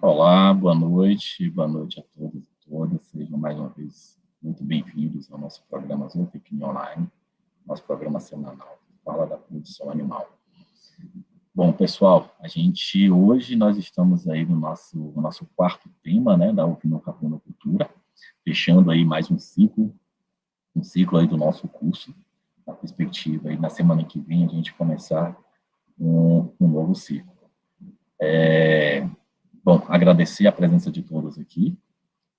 Olá, boa noite a todos e todas. Sejam mais uma vez muito bem-vindos ao nosso programa Zootecnia Online, nosso programa semanal que fala da produção animal. Bom, pessoal, hoje nós estamos aí no nosso quarto tema, né, da ovinocaprinocultura, fechando aí mais um ciclo aí do nosso curso, na perspectiva aí na semana que vem a gente começar um novo ciclo. Bom, agradecer a presença de todos aqui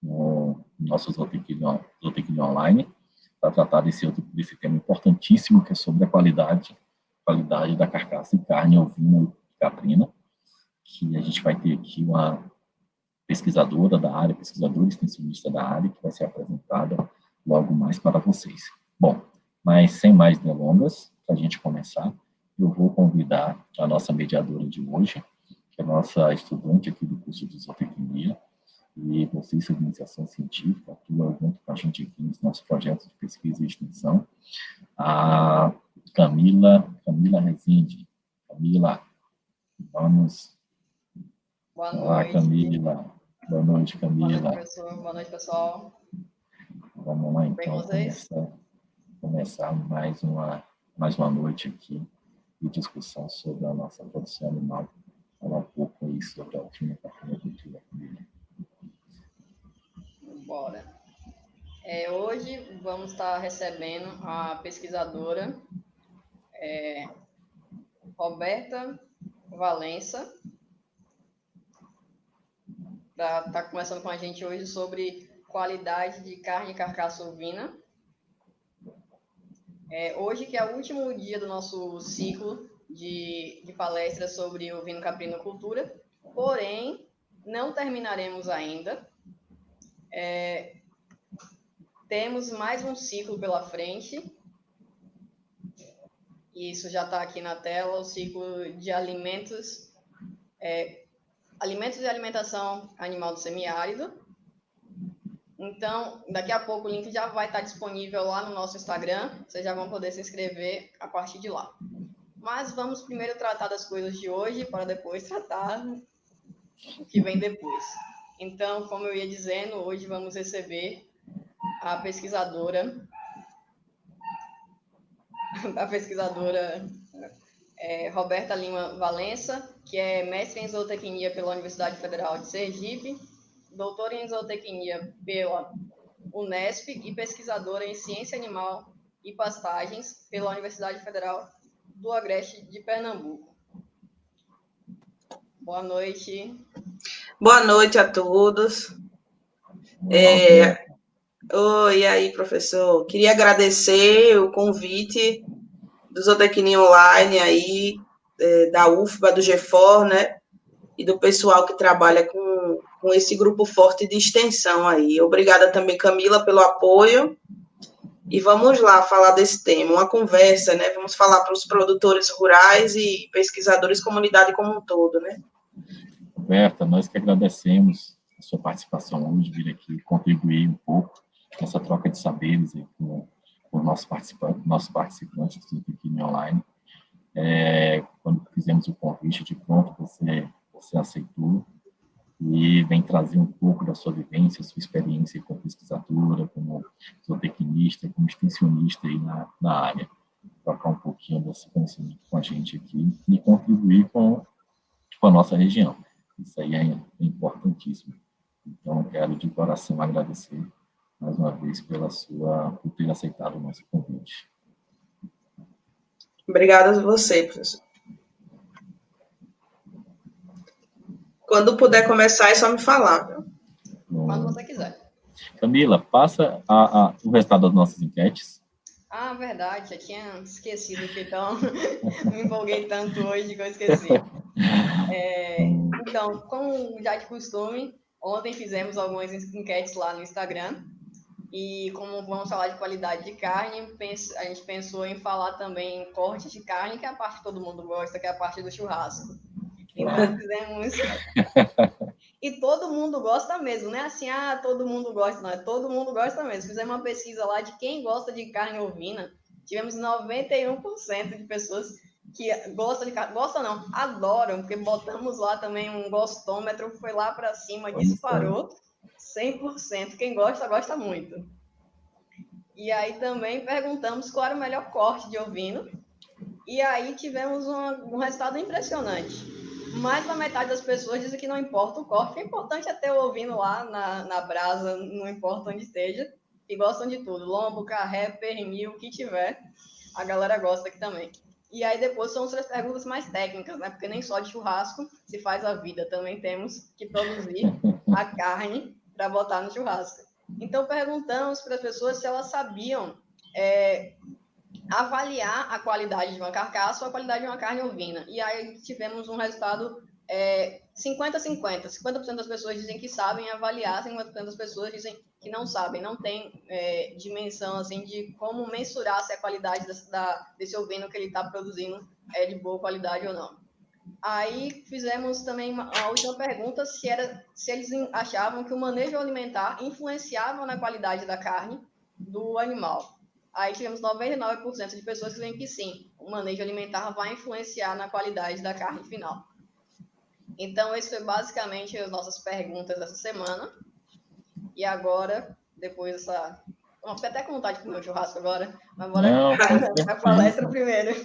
no nosso Zootecnia Online, para tratar desse tema importantíssimo, que é sobre a qualidade da carcaça e carne ovina e caprina, que a gente vai ter aqui uma pesquisadora da área, pesquisadora extensionista da área, que vai ser apresentada logo mais para vocês. Bom, mas sem mais delongas, para a gente começar, eu vou convidar a nossa mediadora de hoje, que é a nossa estudante aqui do curso de zootecnia e bolsista de iniciação científica, atua junto com a gente aqui nos nossos projetos de pesquisa e extensão, a Camila Rezende. Camila, vamos... Boa noite. Olá, Camila. Boa noite, Camila. Boa noite, professor. Boa noite, pessoal. Vamos lá, então, começar mais uma noite aqui de discussão sobre a nossa produção animal. Falar um pouco aí sobre a ovinocaprinocultura. Bora. Hoje vamos estar recebendo a pesquisadora Roberta Valença, para estar conversando com a gente hoje sobre qualidade de carne e carcaça ovina. Hoje, que é o último dia do nosso ciclo de palestras sobre ovinocaprinocultura, porém, não terminaremos ainda. Temos mais um ciclo pela frente. Isso já está aqui na tela, o ciclo de alimentos e alimentação animal do semiárido. Então, daqui a pouco o link já vai estar disponível lá no nosso Instagram, vocês já vão poder se inscrever a partir de lá. Mas vamos primeiro tratar das coisas de hoje, para depois tratar o que vem depois. Então, como eu ia dizendo, hoje vamos receber a pesquisadora Roberta Lima Valença, que é mestre em zootecnia pela Universidade Federal de Sergipe, doutora em zootecnia pela Unesp e pesquisadora em ciência animal e pastagens pela Universidade Federal do Agreste de Pernambuco. Boa noite. Boa noite a todos. Oi, e aí, professor? Queria agradecer o convite do Zootecnia Online aí, da UFBA, do GEFOR, né? E do pessoal que trabalha com esse grupo forte de extensão aí. Obrigada também, Camila, pelo apoio. E vamos lá falar desse tema, uma conversa, né? Vamos falar para os produtores rurais e pesquisadores, comunidade como um todo, né? Roberta, nós que agradecemos a sua participação hoje, vir aqui contribuir um pouco nessa troca de saberes aí com os nossos participantes do Zootecnia Online. Quando fizemos o convite, de pronto você aceitou e vem trazer um pouco da sua vivência, sua experiência como pesquisadora, como zootecnista, como extensionista aí na área. Trocar um pouquinho desse conhecimento com a gente aqui e contribuir com a nossa região. Isso aí é importantíssimo. Então, eu quero de coração agradecer mais uma vez por ter aceitado o nosso convite. Obrigada a você, professor. Quando puder começar, é só me falar. Viu? Quando você quiser. Camila, passa o resultado das nossas enquetes. Ah, verdade, já tinha esquecido aqui, então me empolguei tanto hoje que eu esqueci. Então, como já de costume, ontem fizemos algumas enquetes lá no Instagram e como vamos falar de qualidade de carne, a gente pensou em falar também em cortes de carne, que é a parte que todo mundo gosta, que é a parte do churrasco. Então, fizemos... E todo mundo gosta mesmo, não é assim, todo mundo gosta, não, todo mundo gosta mesmo. Fizemos uma pesquisa lá de quem gosta de carne ovina, tivemos 91% de pessoas que gosta não, adoram, porque botamos lá também um gostômetro, foi lá para cima, disparou 100%. Quem gosta, gosta muito. E aí também perguntamos qual era o melhor corte de ovino, e aí tivemos um resultado impressionante. Mais da metade das pessoas dizem que não importa o corte, o importante é ter o ovino lá na brasa, não importa onde esteja, e gostam de tudo, lombo, carré, pernil, o que tiver, a galera gosta aqui também. E aí depois são outras perguntas mais técnicas, né? Porque nem só de churrasco se faz a vida, também temos que produzir a carne para botar no churrasco. Então perguntamos para as pessoas se elas sabiam avaliar a qualidade de uma carcaça ou a qualidade de uma carne ovina. E aí tivemos um resultado 50-50. 50% das pessoas dizem que sabem avaliar, 50% das pessoas dizem que não sabem, não tem dimensão assim de como mensurar se a qualidade desse ovino que ele está produzindo é de boa qualidade ou não. Aí fizemos também a última pergunta, se eles achavam que o manejo alimentar influenciava na qualidade da carne do animal. Aí tivemos 99% de pessoas que dizem que sim, o manejo alimentar vai influenciar na qualidade da carne final. Então, esse foi basicamente as nossas perguntas dessa semana. E agora, depois dessa... Fiquei até com vontade de comer o churrasco agora, mas bora a palestra primeiro.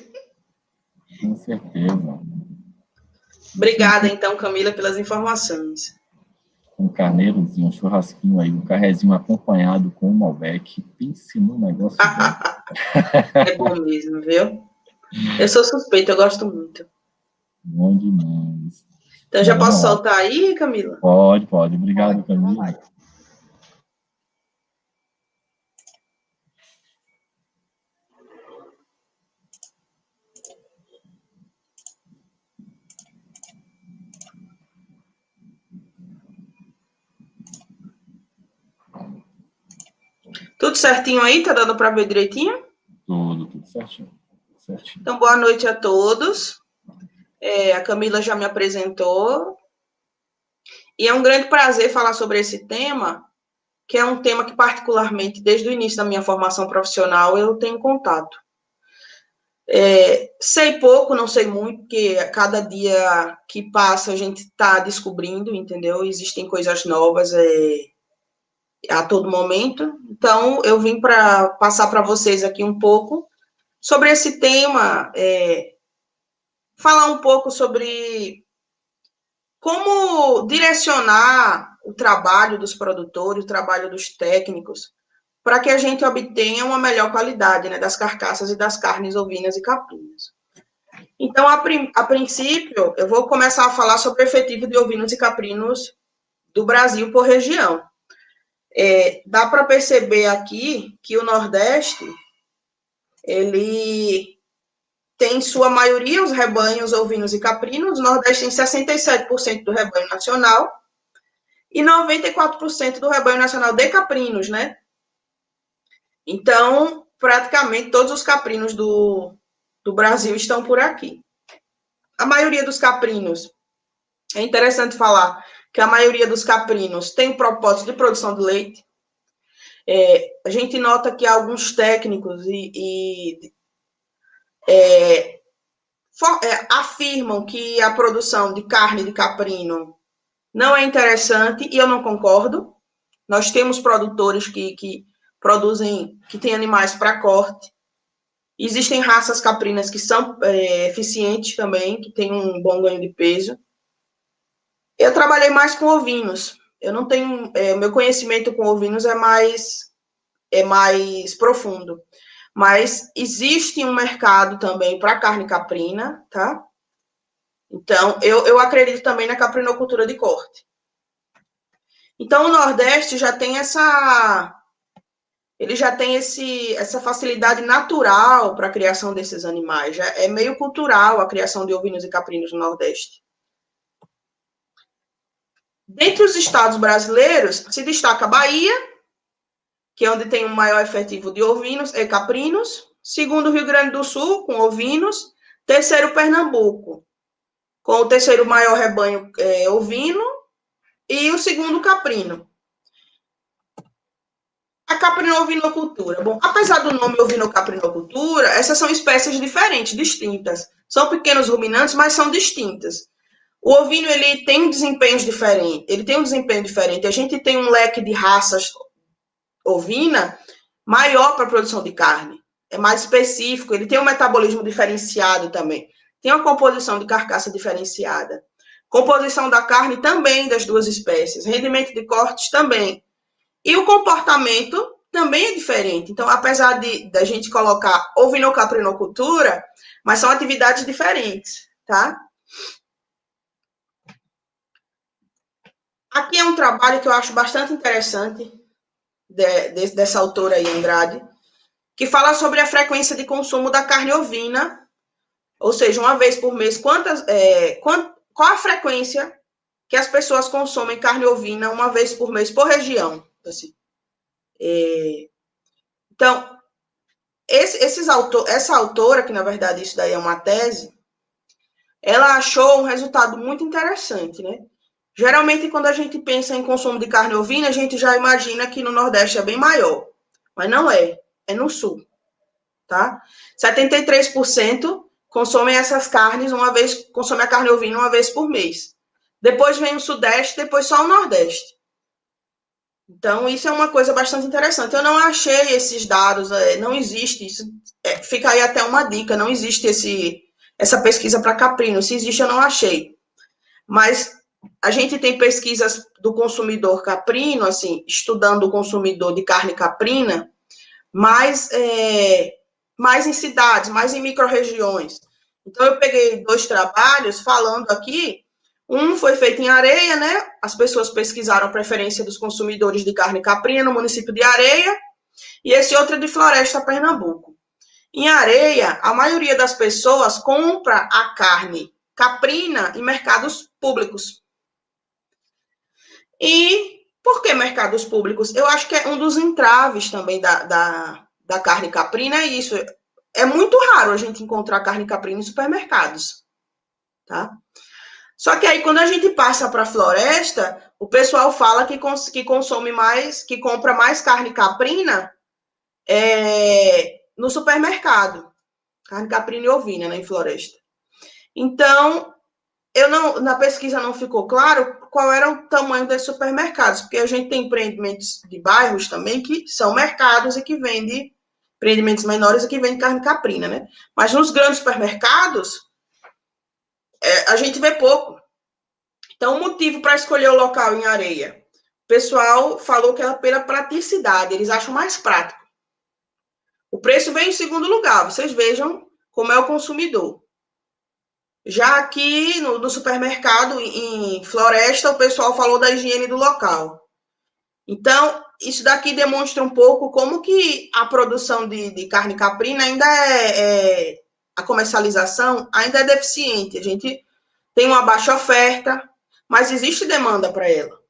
Com certeza. Obrigada, então, Camila, pelas informações. Um carneirozinho, um churrasquinho aí, um carrezinho acompanhado com um Malbec. Pense no negócio bom. É bom mesmo, viu? Eu sou suspeita, eu gosto muito. Bom demais. Então, já posso soltar aí, Camila? Pode. Obrigado, Camila. Tudo certinho aí? Tá dando para ver direitinho? Tudo certinho. Então, boa noite a todos. A Camila já me apresentou. E é um grande prazer falar sobre esse tema, que é um tema que, particularmente, desde o início da minha formação profissional, eu tenho contato. Sei pouco, não sei muito, porque a cada dia que passa a gente está descobrindo, entendeu? Existem coisas novas a todo momento. Então, eu vim para passar para vocês aqui um pouco sobre esse tema, falar um pouco sobre como direcionar o trabalho dos produtores, o trabalho dos técnicos, para que a gente obtenha uma melhor qualidade, né, das carcaças e das carnes ovinas e caprinas. Então, a princípio, eu vou começar a falar sobre o efetivo de ovinos e caprinos do Brasil por região. Dá para perceber aqui que o Nordeste, ele tem, em sua maioria, os rebanhos ovinos e caprinos. O Nordeste tem 67% do rebanho nacional e 94% do rebanho nacional de caprinos, né? Então, praticamente todos os caprinos do Brasil estão por aqui. A maioria dos caprinos, é interessante falar que a maioria dos caprinos tem o propósito de produção de leite. A gente nota que alguns técnicos afirmam que a produção de carne de caprino não é interessante, e eu não concordo. Nós temos produtores que produzem, que têm animais para corte. Existem raças caprinas que são eficientes também, que têm um bom ganho de peso. Eu trabalhei mais com ovinos. Eu não tenho... meu conhecimento com ovinos é mais profundo. Mas existe um mercado também para carne caprina, tá? Então, eu acredito também na caprinocultura de corte. Então, o Nordeste já tem essa facilidade natural para a criação desses animais. Já é meio cultural a criação de ovinos e caprinos no Nordeste. Dentre os estados brasileiros, se destaca a Bahia, que é onde tem o maior efetivo de ovinos e caprinos. Segundo, o Rio Grande do Sul, com ovinos. Terceiro, Pernambuco, com o terceiro maior rebanho ovino. E o segundo, caprino. A caprino-ovinocultura. Bom, apesar do nome ovino-caprinocultura, essas são espécies diferentes, distintas. São pequenos ruminantes, mas são distintas. O ovino, ele tem um desempenho diferente. A gente tem um leque de raças ovina maior para a produção de carne. É mais específico, ele tem um metabolismo diferenciado também. Tem uma composição de carcaça diferenciada. Composição da carne também das duas espécies. Rendimento de cortes também. E o comportamento também é diferente. Então, apesar da gente colocar ovinocaprinocultura, mas são atividades diferentes, tá? Aqui é um trabalho que eu acho bastante interessante, dessa autora aí, Andrade, que fala sobre a frequência de consumo da carne ovina, ou seja, uma vez por mês, qual a frequência que as pessoas consomem carne ovina uma vez por mês por região. Assim. Então, essa autora, que na verdade isso daí é uma tese, ela achou um resultado muito interessante, né? Geralmente, quando a gente pensa em consumo de carne ovina, a gente já imagina que no Nordeste é bem maior, mas não é, é no Sul, tá? 73% consomem essas carnes consomem a carne ovina uma vez por mês. Depois vem o Sudeste, depois só o Nordeste. Então, isso é uma coisa bastante interessante. Eu não achei esses dados, não existe isso. Fica aí até uma dica, não existe essa pesquisa para caprino. Se existe, eu não achei. Mas a gente tem pesquisas do consumidor caprino, assim, estudando o consumidor de carne caprina, mais em cidades, mais em micro-regiões. Então, eu peguei 2 trabalhos falando aqui. Um foi feito em Areia, né? As pessoas pesquisaram a preferência dos consumidores de carne caprina no município de Areia, e esse outro é de Floresta, Pernambuco. Em Areia, a maioria das pessoas compra a carne caprina em mercados públicos. E por que mercados públicos? Eu acho que é um dos entraves também da carne caprina, é isso. É muito raro a gente encontrar carne caprina em supermercados, tá? Só que aí, quando a gente passa para a floresta, o pessoal fala que consome mais, que compra mais carne caprina no supermercado. Carne caprina e ovina, né, em floresta. Então, na pesquisa não ficou claro qual era o tamanho desses supermercados, porque a gente tem empreendimentos de bairros também que são mercados e que vendem, empreendimentos menores e que vendem carne caprina, né? Mas nos grandes supermercados, a gente vê pouco. Então, o motivo para escolher o local em Areia, o pessoal falou que era pela praticidade, eles acham mais prático. O preço vem em segundo lugar, vocês vejam como é o consumidor. Já aqui no supermercado, em Floresta, o pessoal falou da higiene do local. Então, isso daqui demonstra um pouco como que a produção de carne caprina ainda a comercialização ainda é deficiente. A gente tem uma baixa oferta, mas existe demanda para ela.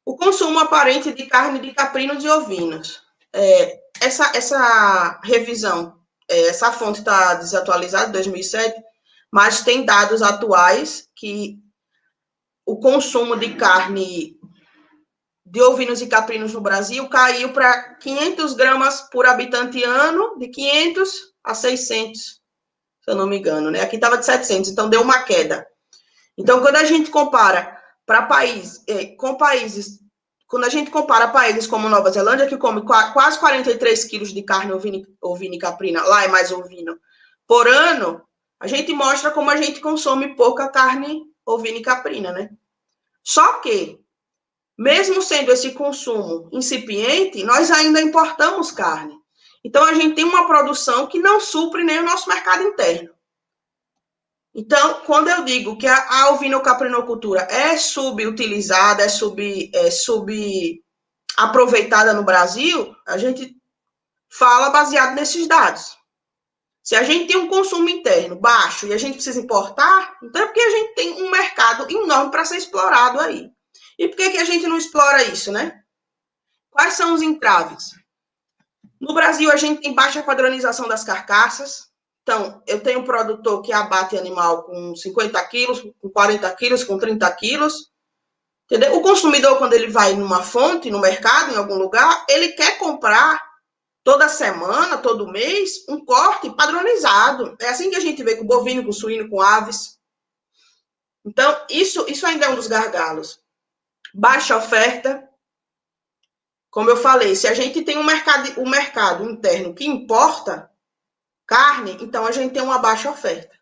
O consumo aparente de carne de caprinos e ovinos. Essa revisão, essa fonte está desatualizada, 2007, mas tem dados atuais que o consumo de carne de ovinos e caprinos no Brasil caiu para 500 gramas por habitante ano, de 500 a 600, se eu não me engano, né? Aqui estava de 700, então deu uma queda. Então, quando a gente compara quando a gente compara países como Nova Zelândia, que come quase 43 quilos de carne ovina e caprina, lá é mais ovino, por ano, a gente mostra como a gente consome pouca carne ovina e caprina, né? Só que, mesmo sendo esse consumo incipiente, nós ainda importamos carne. Então, a gente tem uma produção que não supre nem o nosso mercado interno. Então, quando eu digo que a ovinocaprinocultura é subutilizada, é subaproveitada no Brasil, a gente fala baseado nesses dados. Se a gente tem um consumo interno baixo e a gente precisa importar, então é porque a gente tem um mercado enorme para ser explorado aí. E por que a gente não explora isso, né? Quais são os entraves? No Brasil, a gente tem baixa padronização das carcaças. Então, eu tenho um produtor que abate animal com 50 quilos, com 40 quilos, com 30 quilos. Entendeu? O consumidor, quando ele vai numa fonte, no mercado, em algum lugar, ele quer comprar toda semana, todo mês, um corte padronizado. É assim que a gente vê com bovino, com suíno, com aves. Então, isso ainda é um dos gargalos. Baixa oferta. Como eu falei, se a gente tem um mercado interno que importa carne, então a gente tem uma baixa oferta.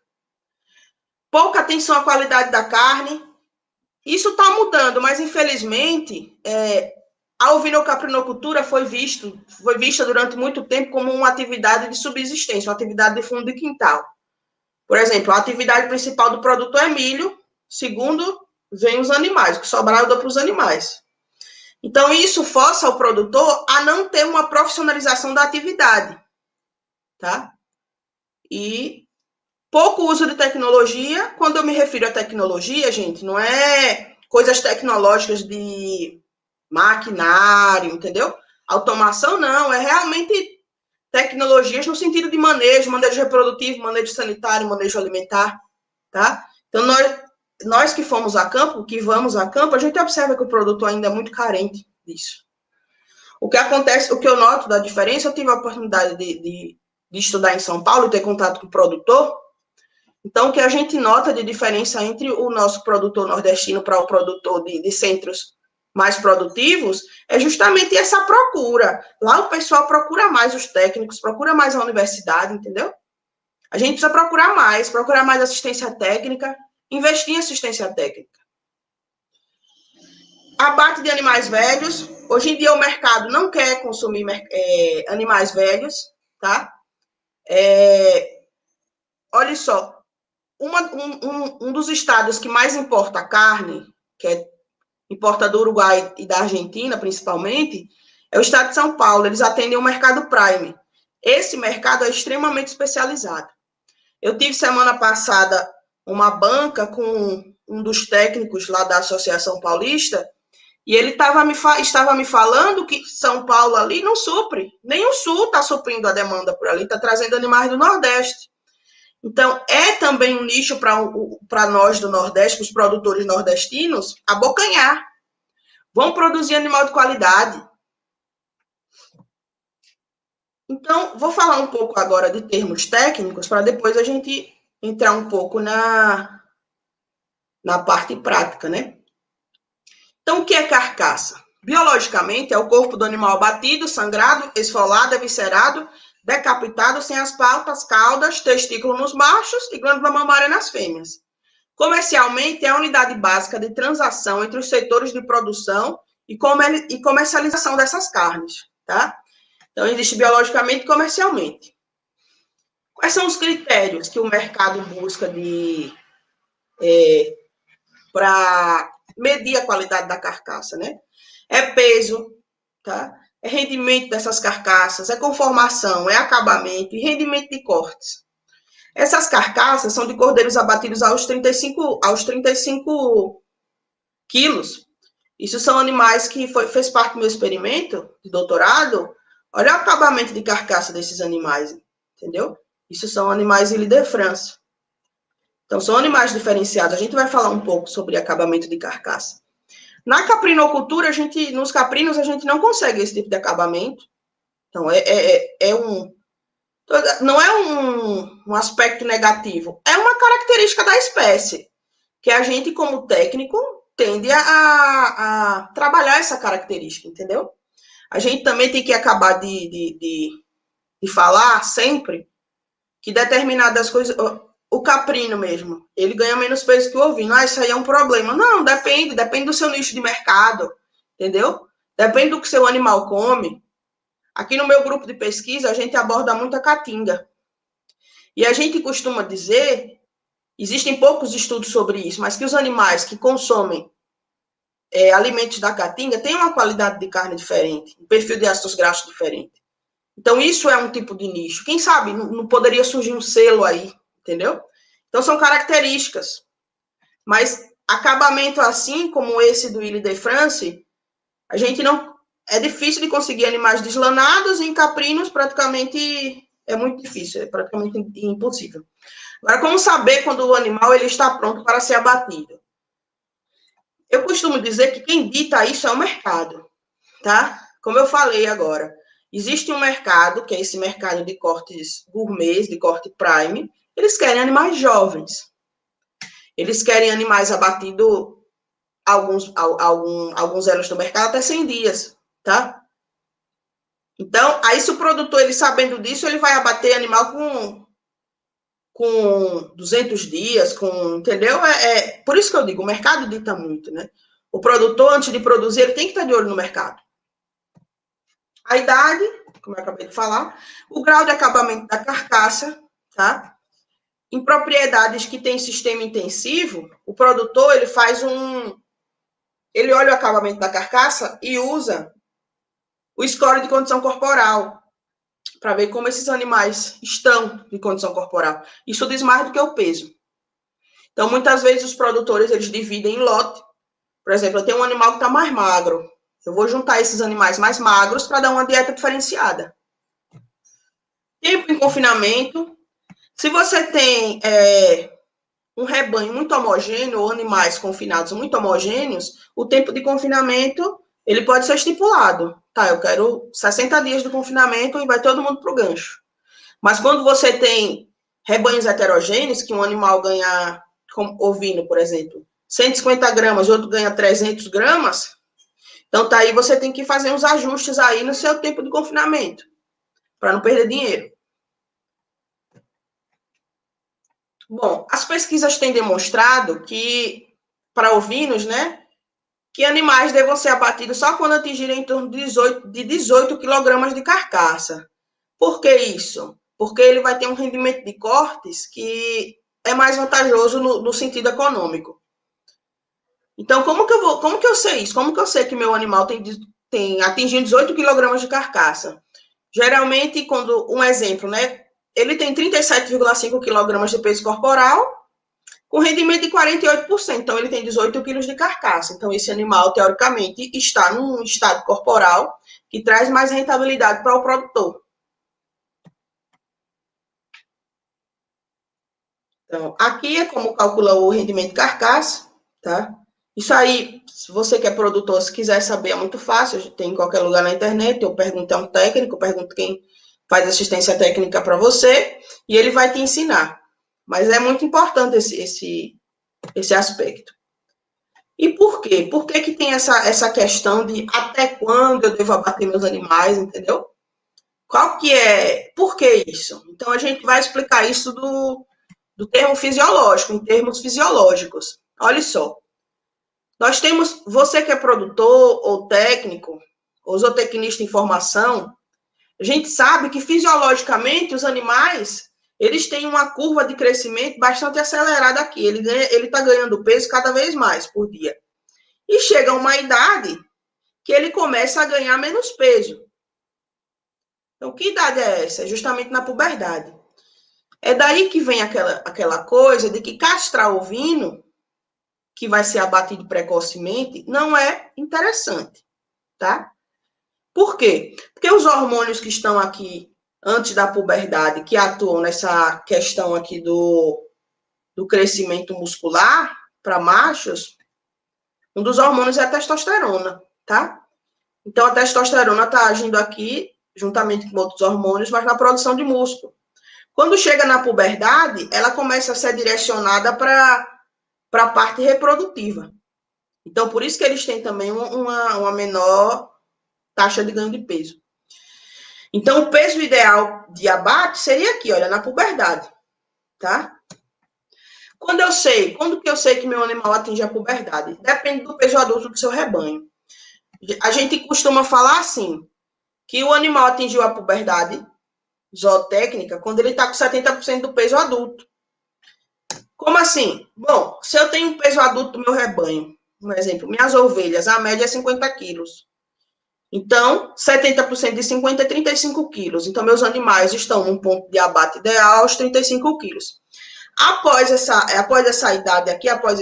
Pouca atenção à qualidade da carne. Isso está mudando, mas infelizmente a ovinocaprinocultura foi vista durante muito tempo como uma atividade de subsistência, uma atividade de fundo de quintal. Por exemplo, a atividade principal do produtor é milho, segundo vem os animais, o que sobrar eu dou para os animais. Então, isso força o produtor a não ter uma profissionalização da atividade, tá? E pouco uso de tecnologia. Quando eu me refiro a tecnologia, gente, não é coisas tecnológicas de maquinário, entendeu? Automação, não. É realmente tecnologias no sentido de manejo reprodutivo, manejo sanitário, manejo alimentar, tá? Então, nós que fomos a campo, que vamos a campo, a gente observa que o produtor ainda é muito carente disso. O que acontece, o que eu noto da diferença, eu tive a oportunidade de estudar em São Paulo e ter contato com o produtor. Então, o que a gente nota de diferença entre o nosso produtor nordestino para o produtor de centros mais produtivos é justamente essa procura. Lá o pessoal procura mais os técnicos, procura mais a universidade, entendeu? A gente precisa procurar mais assistência técnica, investir em assistência técnica. Abate de animais velhos. Hoje em dia o mercado não quer consumir animais velhos, tá? Olha só, um dos estados que mais importa carne, que importa do Uruguai e da Argentina, principalmente, é o estado de São Paulo. Eles atendem o mercado Prime. Esse mercado é extremamente especializado. Eu tive semana passada uma banca com um dos técnicos lá da Associação Paulista, e ele estava me falando que São Paulo ali não supre, nem o Sul está suprindo a demanda por ali, está trazendo animais do Nordeste. Então, é também um nicho para nós do Nordeste, os produtores nordestinos, abocanhar. Vão produzir animal de qualidade. Então, vou falar um pouco agora de termos técnicos, para depois a gente entrar um pouco na parte prática, né? Então, o que é carcaça? Biologicamente, é o corpo do animal abatido, sangrado, esfolado, eviscerado, decapitado, sem as patas, caudas, testículo nos machos e glândula mamária nas fêmeas. Comercialmente, é a unidade básica de transação entre os setores de produção e comercialização dessas carnes, tá? Então, existe biologicamente e comercialmente. Quais são os critérios que o mercado busca para medir a qualidade da carcaça, né? É peso, tá? É rendimento dessas carcaças, é conformação, é acabamento e rendimento de cortes. Essas carcaças são de cordeiros abatidos aos 35 quilos. Isso são animais que fez parte do meu experimento de doutorado. Olha o acabamento de carcaça desses animais, entendeu? Isso são animais Ile de France. Então, são animais diferenciados. A gente vai falar um pouco sobre acabamento de carcaça. Na caprinocultura, nos caprinos, a gente não consegue esse tipo de acabamento. Então, não é um aspecto negativo. É uma característica da espécie, que a gente, como técnico, tende a trabalhar essa característica, entendeu? A gente também tem que acabar de falar sempre que determinadas coisas... O caprino mesmo, ele ganha menos peso que o ovino. Isso aí é um problema. Não, depende do seu nicho de mercado, entendeu? Depende do que seu animal come. Aqui no meu grupo de pesquisa, a gente aborda muito a caatinga. E a gente costuma dizer, existem poucos estudos sobre isso, mas que os animais que consomem alimentos da caatinga têm uma qualidade de carne diferente, um perfil de ácidos graxos diferente. Então, isso é um tipo de nicho. Quem sabe não poderia surgir um selo aí, entendeu? Então, são características. Mas acabamento assim, como esse do Ile de France, a gente não... É difícil de conseguir animais deslanados e em caprinos praticamente é muito difícil, é praticamente impossível. Agora, como saber quando o animal ele está pronto para ser abatido? Eu costumo dizer que quem dita isso é o mercado, tá? Como eu falei agora. Existe um mercado, que é esse mercado de cortes gourmet, de corte prime, eles querem animais jovens. Eles querem animais abatidos alguns elos do mercado até 100 dias, tá? Então, aí se o produtor, ele sabendo disso, ele vai abater animal com 200 dias, entendeu? Por isso que eu digo, o mercado dita muito, né? O produtor, antes de produzir, ele tem que estar de olho no mercado. A idade, como eu acabei de falar, o grau de acabamento da carcaça, tá? Em propriedades que tem sistema intensivo, o produtor, ele olha o acabamento da carcaça e usa o score de condição corporal, para ver como esses animais estão de condição corporal. Isso diz mais do que o peso. Então, muitas vezes, os produtores, eles dividem em lote. Por exemplo, eu tenho um animal que está mais magro. Eu vou juntar esses animais mais magros para dar uma dieta diferenciada. Tempo em confinamento. Se você tem um rebanho muito homogêneo, ou animais confinados muito homogêneos, o tempo de confinamento, ele pode ser estipulado. Tá, eu quero 60 dias de confinamento e vai todo mundo para o gancho. Mas quando você tem rebanhos heterogêneos, que um animal ganha, como ovino, por exemplo, 150 gramas, outro ganha 300 gramas, então tá aí, você tem que fazer uns ajustes aí no seu tempo de confinamento, para não perder dinheiro. Bom, as pesquisas têm demonstrado que, para ovinos, né, que animais devam ser abatidos só quando atingirem em torno de 18 quilogramas de carcaça. Por que isso? Porque ele vai ter um rendimento de cortes que é mais vantajoso no sentido econômico. Então, como que eu sei isso? Como que eu sei que meu animal tem atingindo 18 quilogramas de carcaça? Geralmente, um exemplo, né? Ele tem 37,5 quilogramas de peso corporal, com rendimento de 48%. Então, ele tem 18 quilos de carcaça. Então, esse animal, teoricamente, está num estado corporal que traz mais rentabilidade para o produtor. Então, aqui é como calcula o rendimento de carcaça, tá? Isso aí, se você que é produtor, se quiser saber, é muito fácil, tem em qualquer lugar na internet, eu pergunto a um técnico, pergunto quem faz assistência técnica para você, e ele vai te ensinar. Mas é muito importante esse aspecto. E por quê? Por que tem essa questão de até quando eu devo abater meus animais, entendeu? Qual que é? Por que isso? Então, a gente vai explicar isso do termo fisiológico, em termos fisiológicos. Olha só. Nós temos, você que é produtor ou técnico, ou zootecnista em formação, a gente sabe que fisiologicamente os animais, eles têm uma curva de crescimento bastante acelerada aqui. Ele está ganhando peso cada vez mais por dia. E chega a uma idade que ele começa a ganhar menos peso. Então, que idade é essa? É justamente na puberdade. É daí que vem aquela coisa de que castrar ovino, que vai ser abatido precocemente, não é interessante, tá? Por quê? Porque os hormônios que estão aqui antes da puberdade, que atuam nessa questão aqui do crescimento muscular para machos, um dos hormônios é a testosterona, tá? Então, a testosterona está agindo aqui, juntamente com outros hormônios, mas na produção de músculo. Quando chega na puberdade, ela começa a ser direcionada para a parte reprodutiva. Então, por isso que eles têm também uma menor taxa de ganho de peso. Então, o peso ideal de abate seria aqui, olha, na puberdade, tá? Quando que eu sei que meu animal atinge a puberdade? Depende do peso adulto do seu rebanho. A gente costuma falar assim, que o animal atingiu a puberdade zootécnica quando ele está com 70% do peso adulto. Como assim? Bom, se eu tenho um peso adulto do meu rebanho, um exemplo, minhas ovelhas, a média é 50 quilos. Então, 70% de 50 é 35 quilos. Então, meus animais estão num ponto de abate ideal aos 35 quilos. Após essa idade aqui, após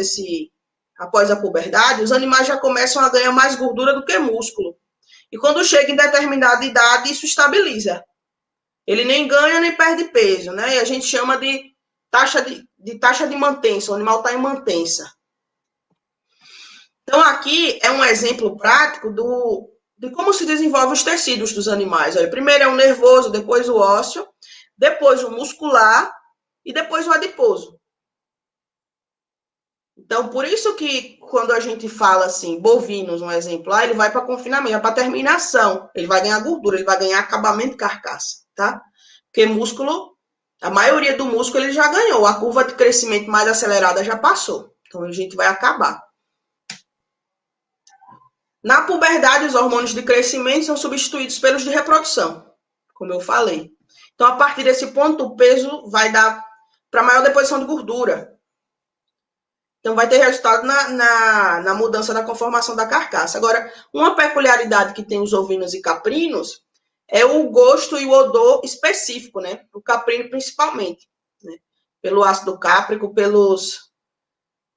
a puberdade, os animais já começam a ganhar mais gordura do que músculo. E quando chega em determinada idade, isso estabiliza. Ele nem ganha nem perde peso, né? E a gente chama de taxa de mantença. O animal está em mantença. Então, aqui é um exemplo prático de como se desenvolvem os tecidos dos animais. Olha, primeiro é o nervoso, depois o ósseo, depois o muscular e depois o adiposo. Então, por isso que quando a gente fala assim, bovinos, um exemplo, ele vai para confinamento, para terminação, ele vai ganhar gordura, ele vai ganhar acabamento de carcaça, tá? Porque músculo, a maioria do músculo ele já ganhou, a curva de crescimento mais acelerada já passou, então a gente vai acabar. Na puberdade, os hormônios de crescimento são substituídos pelos de reprodução, como eu falei. Então, a partir desse ponto, o peso vai dar para maior deposição de gordura. Então, vai ter resultado na mudança da conformação da carcaça. Agora, uma peculiaridade que tem os ovinos e caprinos é o gosto e o odor específico, né? O caprino, principalmente, né? Pelo ácido cáprico, pelos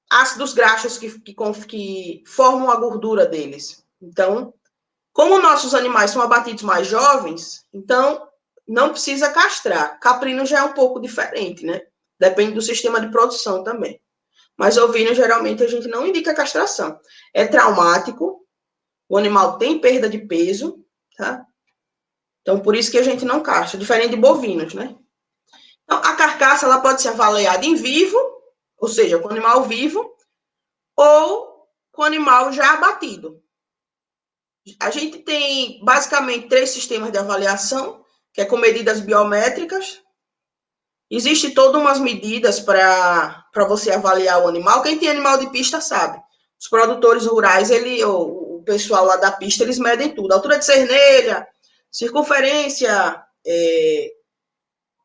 ácidos graxos que formam a gordura deles. Então, como nossos animais são abatidos mais jovens, então não precisa castrar. Caprino já é um pouco diferente, né? Depende do sistema de produção também. Mas ovino, geralmente, a gente não indica castração. É traumático, o animal tem perda de peso, tá? Então, por isso que a gente não castra, diferente de bovinos, né? Então, a carcaça, ela pode ser avaliada em vivo, ou seja, com o animal vivo, ou com o animal já abatido. A gente tem, basicamente, 3 sistemas de avaliação, que é com medidas biométricas. Existem todas umas medidas para você avaliar o animal. Quem tem animal de pista sabe. Os produtores rurais, o pessoal lá da pista, eles medem tudo. Altura de cernelha, circunferência,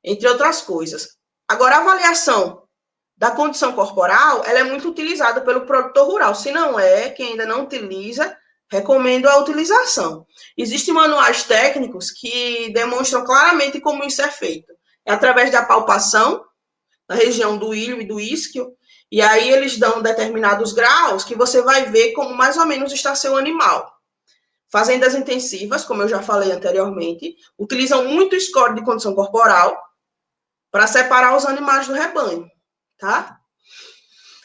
entre outras coisas. Agora, a avaliação da condição corporal, ela é muito utilizada pelo produtor rural. Se não é, quem ainda não utiliza, recomendo a utilização. Existem manuais técnicos que demonstram claramente como isso é feito. É através da palpação, na região do ilho e do isquio, e aí eles dão determinados graus que você vai ver como mais ou menos está seu animal. Fazendas intensivas, como eu já falei anteriormente, utilizam muito score de condição corporal para separar os animais do rebanho, tá?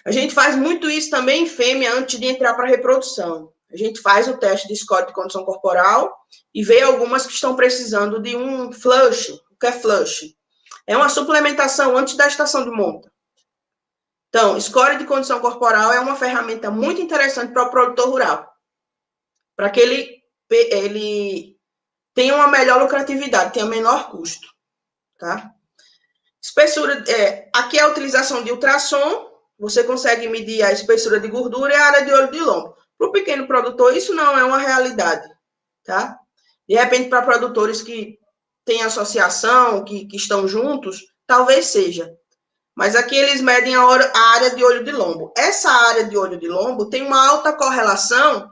A gente faz muito isso também em fêmea antes de entrar para a reprodução. A gente faz o teste de score de condição corporal e vê algumas que estão precisando de um flush. O que é flush? É uma suplementação antes da estação de monta. Então, score de condição corporal é uma ferramenta muito interessante para o produtor rural, para que ele tenha uma melhor lucratividade, tenha menor custo, tá? Espessura, aqui é a utilização de ultrassom, você consegue medir a espessura de gordura e a área de olho de lombo. Para o pequeno produtor, isso não é uma realidade, tá? De repente, para produtores que têm associação, que estão juntos, talvez seja. Mas aqui eles medem a área de olho de lombo. Essa área de olho de lombo tem uma alta correlação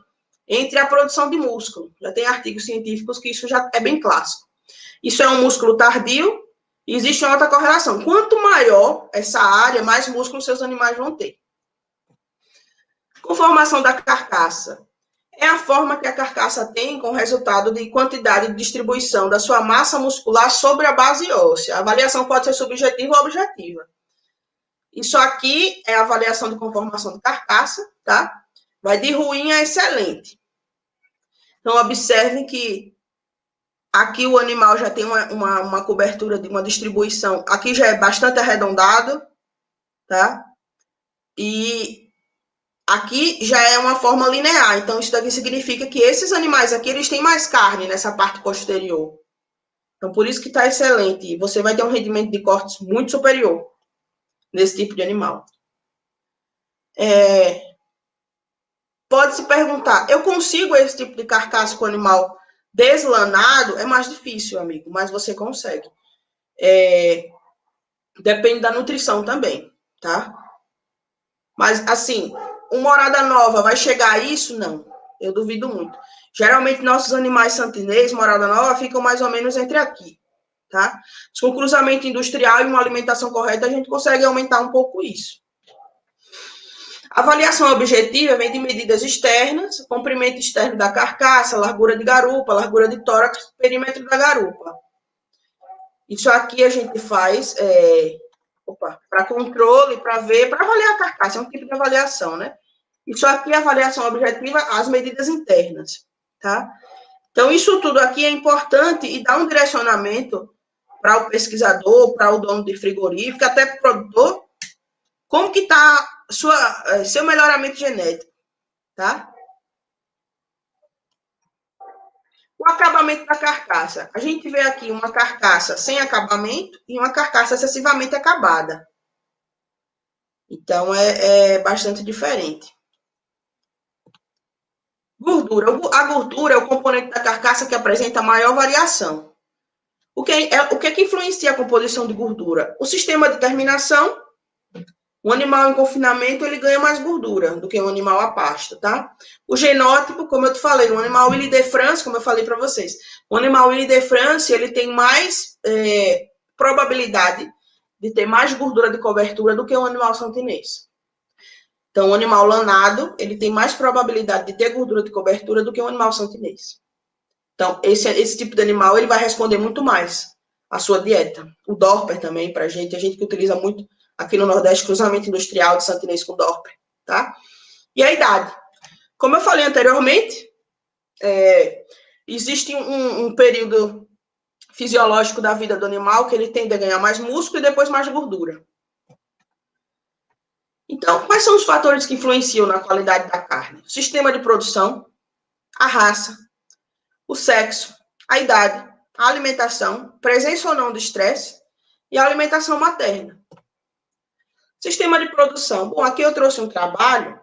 entre a produção de músculo. Já tem artigos científicos que isso já é bem clássico. Isso é um músculo tardio e existe uma alta correlação. Quanto maior essa área, mais músculo seus animais vão ter. Conformação da carcaça. É a forma que a carcaça tem com o resultado de quantidade de distribuição da sua massa muscular sobre a base óssea. A avaliação pode ser subjetiva ou objetiva. Isso aqui é a avaliação de conformação de carcaça, tá? Vai de ruim a excelente. Então, observem que aqui o animal já tem uma cobertura de uma distribuição. Aqui já é bastante arredondado, tá? E aqui já é uma forma linear. Então, isso daqui significa que esses animais aqui, eles têm mais carne nessa parte posterior. Então, por isso que está excelente. Você vai ter um rendimento de cortes muito superior nesse tipo de animal. Pode se perguntar, eu consigo esse tipo de carcaça com o animal deslanado? É mais difícil, amigo, mas você consegue. Depende da nutrição também, tá? Mas, assim, uma morada nova vai chegar a isso? Não, eu duvido muito. Geralmente, nossos animais santinês, morada nova, ficam mais ou menos entre aqui, tá? Com cruzamento industrial e uma alimentação correta, a gente consegue aumentar um pouco isso. A avaliação objetiva vem de medidas externas, comprimento externo da carcaça, largura de garupa, largura de tórax, perímetro da garupa. Isso aqui a gente faz para controle, para ver, para avaliar a carcaça, é um tipo de avaliação, né? Isso aqui é avaliação objetiva, as medidas internas, tá? Então, isso tudo aqui é importante e dá um direcionamento para o pesquisador, para o dono de frigorífico, até para o produtor, como que está seu melhoramento genético, tá? O acabamento da carcaça. A gente vê aqui uma carcaça sem acabamento e uma carcaça excessivamente acabada. Então, é bastante diferente. Gordura. A gordura é o componente da carcaça que apresenta maior variação. O que é que influencia a composição de gordura? O sistema de terminação. O animal em confinamento, ele ganha mais gordura do que um animal a pasto, tá? O genótipo, como eu te falei, o animal Willy de France, como eu falei para vocês, o animal Willy de France, ele tem mais probabilidade de ter mais gordura de cobertura do que um animal santinês. Então, o animal lanado, ele tem mais probabilidade de ter gordura de cobertura do que um animal santinês. Então, esse tipo de animal, ele vai responder muito mais à sua dieta. O Dorper também, a gente que utiliza muito aqui no Nordeste, cruzamento industrial de santinês com Dorper, tá? E a idade. Como eu falei anteriormente, existe um período fisiológico da vida do animal que ele tende a ganhar mais músculo e depois mais gordura. Então, quais são os fatores que influenciam na qualidade da carne? O sistema de produção, a raça, o sexo, a idade, a alimentação, presença ou não de estresse e a alimentação materna. Sistema de produção. Bom, aqui eu trouxe um trabalho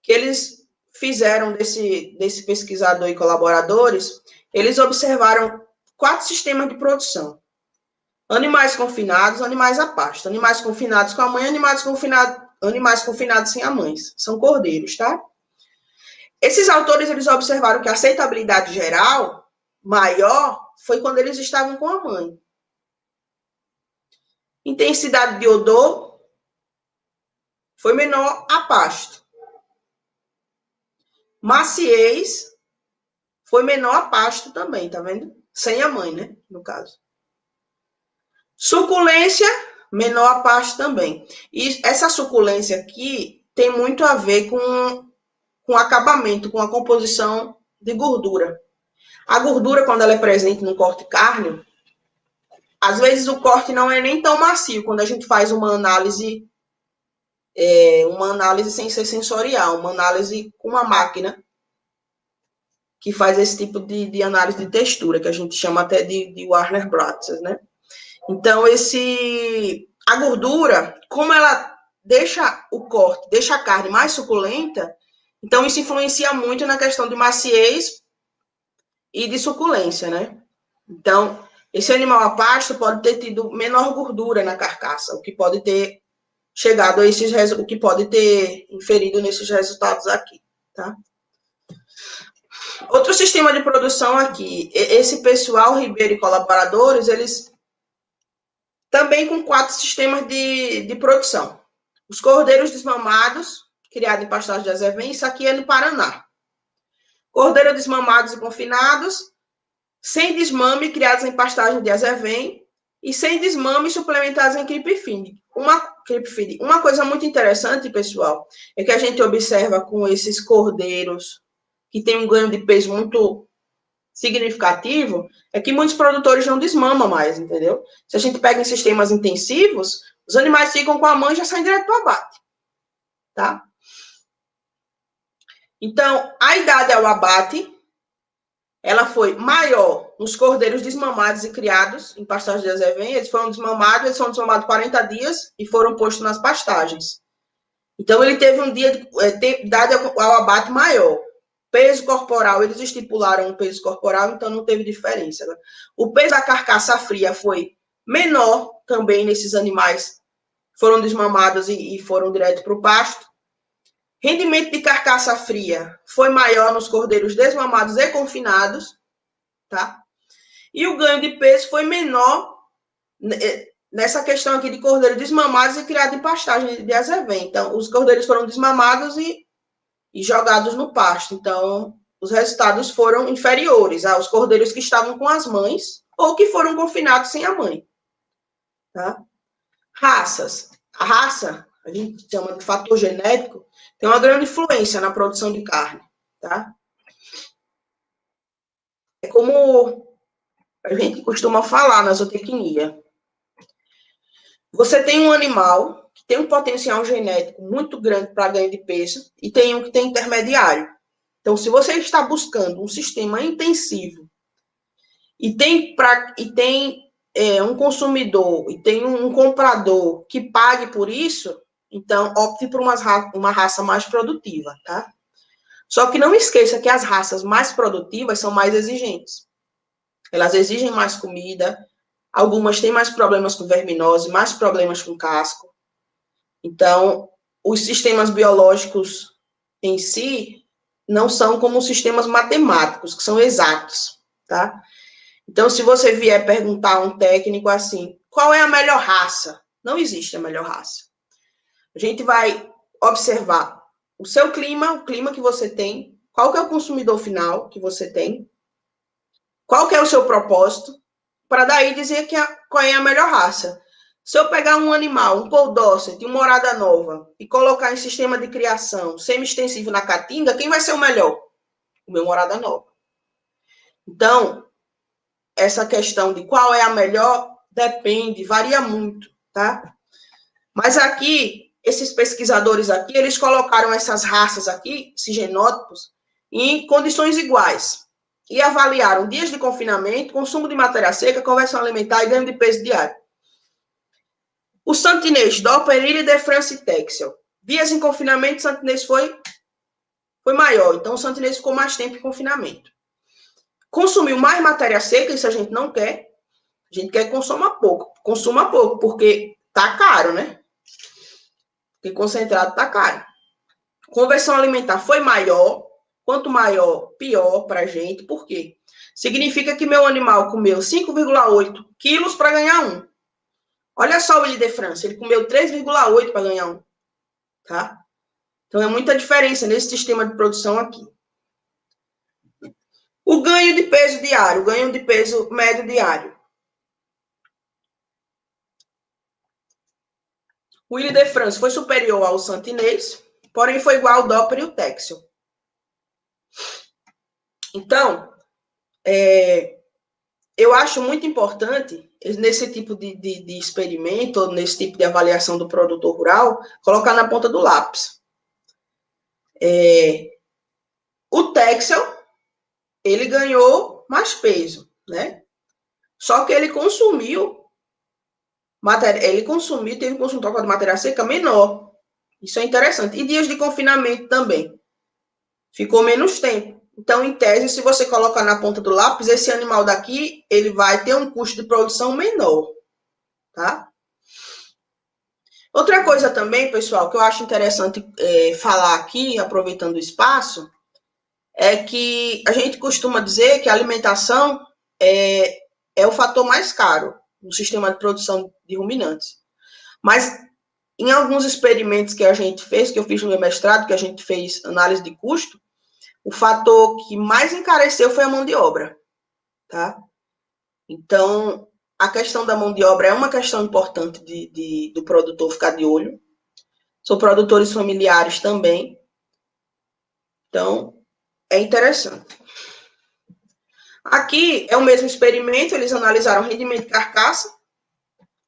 que eles fizeram desse pesquisador e colaboradores. Eles observaram 4 sistemas de produção. Animais confinados, animais a pasto. Animais confinados com a mãe, animais confinados sem a mãe. São cordeiros, tá? Esses autores, eles observaram que a aceitabilidade geral maior foi quando eles estavam com a mãe. Intensidade de odor foi menor a pasto. Maciez foi menor a pasto também, tá vendo? Sem a mãe, né? No caso. Suculência, menor a pasto também. E essa suculência aqui tem muito a ver com acabamento, com a composição de gordura. A gordura, quando ela é presente no corte cárneo, às vezes o corte não é nem tão macio, quando a gente faz uma análise sem ser sensorial, uma análise com uma máquina que faz esse tipo de análise de textura, que a gente chama até de Warner Brothers, né? Então, a gordura, como ela deixa o corte, deixa a carne mais suculenta, então isso influencia muito na questão de maciez e de suculência, né? Então, esse animal a pasto pode ter tido menor gordura na carcaça, o que pode ter chegado a o que pode ter inferido nesses resultados aqui, tá? Outro sistema de produção aqui, esse pessoal, Ribeiro e colaboradores, eles também com 4 sistemas de produção. Os cordeiros desmamados, criados em pastagem de azevém, isso aqui é no Paraná. Cordeiro desmamados e confinados, sem desmame, criados em pastagem de azevém, e sem desmame, suplementados em creep feed. Uma coisa muito interessante, pessoal, é que a gente observa com esses cordeiros que tem um ganho de peso muito significativo, é que muitos produtores não desmamam mais, entendeu? Se a gente pega em sistemas intensivos, os animais ficam com a mãe e já saem direto para o abate, tá? Então, a idade ao abate, ela foi maior nos cordeiros desmamados e criados em pastagem de azevém. Eles foram desmamados 40 dias e foram postos nas pastagens. Então, ele teve um dia de idade ao abate maior. Peso corporal, eles estipularam um peso corporal, então não teve diferença. Né? O peso da carcaça fria foi menor também nesses animais. Foram desmamados e foram direto para o pasto. Rendimento de carcaça fria foi maior nos cordeiros desmamados e confinados, tá? E o ganho de peso foi menor nessa questão aqui de cordeiros desmamados e criados em pastagem de azevém. Então, os cordeiros foram desmamados e jogados no pasto. Então, os resultados foram inferiores aos cordeiros que estavam com as mães ou que foram confinados sem a mãe. Tá? Raças. A raça, a gente chama de fator genético, tem uma grande influência na produção de carne. Tá? é como a gente costuma falar na zootecnia. Você tem um animal que tem um potencial genético muito grande para ganho de peso e tem um que tem intermediário. Então, se você está buscando um sistema intensivo e tem um consumidor e tem um comprador que pague por isso, então opte por uma raça mais produtiva, tá? Só que não esqueça que as raças mais produtivas são mais exigentes. Elas exigem mais comida, algumas têm mais problemas com verminose, mais problemas com casco. Então, os sistemas biológicos em si não são como os sistemas matemáticos, que são exatos, tá? Então, se você vier perguntar a um técnico assim, qual é a melhor raça? Não existe a melhor raça. A gente vai observar o seu clima, o clima que você tem, qual que é o consumidor final que você tem, qual que é o seu propósito, para daí dizer qual é a melhor raça. Se eu pegar um animal, um Poll Dorset, uma Morada Nova, e colocar em sistema de criação semi-extensivo na Caatinga, quem vai ser o melhor? O meu Morada Nova. Então, essa questão de qual é a melhor depende, varia muito, tá? Mas aqui, esses pesquisadores aqui, eles colocaram essas raças aqui, esses genótipos, em condições iguais. E avaliaram dias de confinamento, consumo de matéria seca, conversão alimentar e ganho de peso diário. O santinês, Doppler, Ilha de France e Texel. Dias em confinamento, o santinês foi maior. Então, o santinês ficou mais tempo em confinamento. Consumiu mais matéria seca, isso a gente não quer. A gente quer que consuma pouco. Consuma pouco, porque tá caro, né? Porque concentrado tá caro. Conversão alimentar foi maior. Quanto maior, pior para a gente. Por quê? Significa que meu animal comeu 5,8 quilos para ganhar 1. Olha só o Ilha de France, ele comeu 3,8 para ganhar 1. Tá? Então, é muita diferença nesse sistema de produção aqui. O ganho de peso diário, o ganho de peso médio diário. O Ilha de France foi superior ao santinês, porém foi igual ao Doppler e o Texel. Então, eu acho muito importante, nesse tipo de experimento, nesse tipo de avaliação do produtor rural, colocar na ponta do lápis. O Texel, ele ganhou mais peso, né? Só que ele consumiu, teve um consumo total de matéria seca menor. Isso é interessante. E dias de confinamento também. Ficou menos tempo. Então, em tese, se você colocar na ponta do lápis, esse animal daqui, ele vai ter um custo de produção menor, tá? Outra coisa também, pessoal, que eu acho interessante falar aqui, aproveitando o espaço, é que a gente costuma dizer que a alimentação é o fator mais caro no sistema de produção de ruminantes. Mas, em alguns experimentos que a gente fez, que eu fiz no meu mestrado, que a gente fez análise de custo, o fator que mais encareceu foi a mão de obra, tá? Então, a questão da mão de obra é uma questão importante do produtor ficar de olho. São produtores familiares também. Então, é interessante. Aqui é o mesmo experimento, eles analisaram o rendimento de carcaça.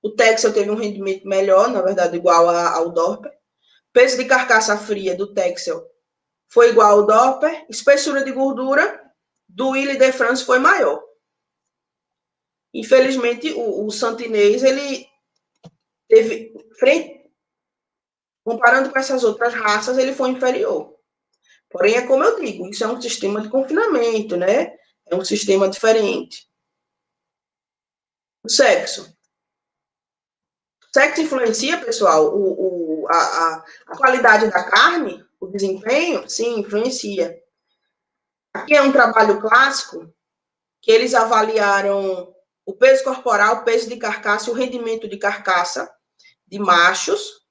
O Texel teve um rendimento melhor, na verdade, igual ao Doppler. Peso de carcaça fria do Texel foi igual ao Doppler. Espessura de gordura do Ilha de France foi maior. Infelizmente, o santinês, ele teve, comparando com essas outras raças, ele foi inferior. Porém, é como eu digo, isso é um sistema de confinamento, né? É um sistema diferente. O sexo. O sexo influencia, pessoal, a qualidade da carne, o desempenho? Sim, influencia. Aqui é um trabalho clássico que eles avaliaram o peso corporal, o peso de carcaça e o rendimento de carcaça de machos,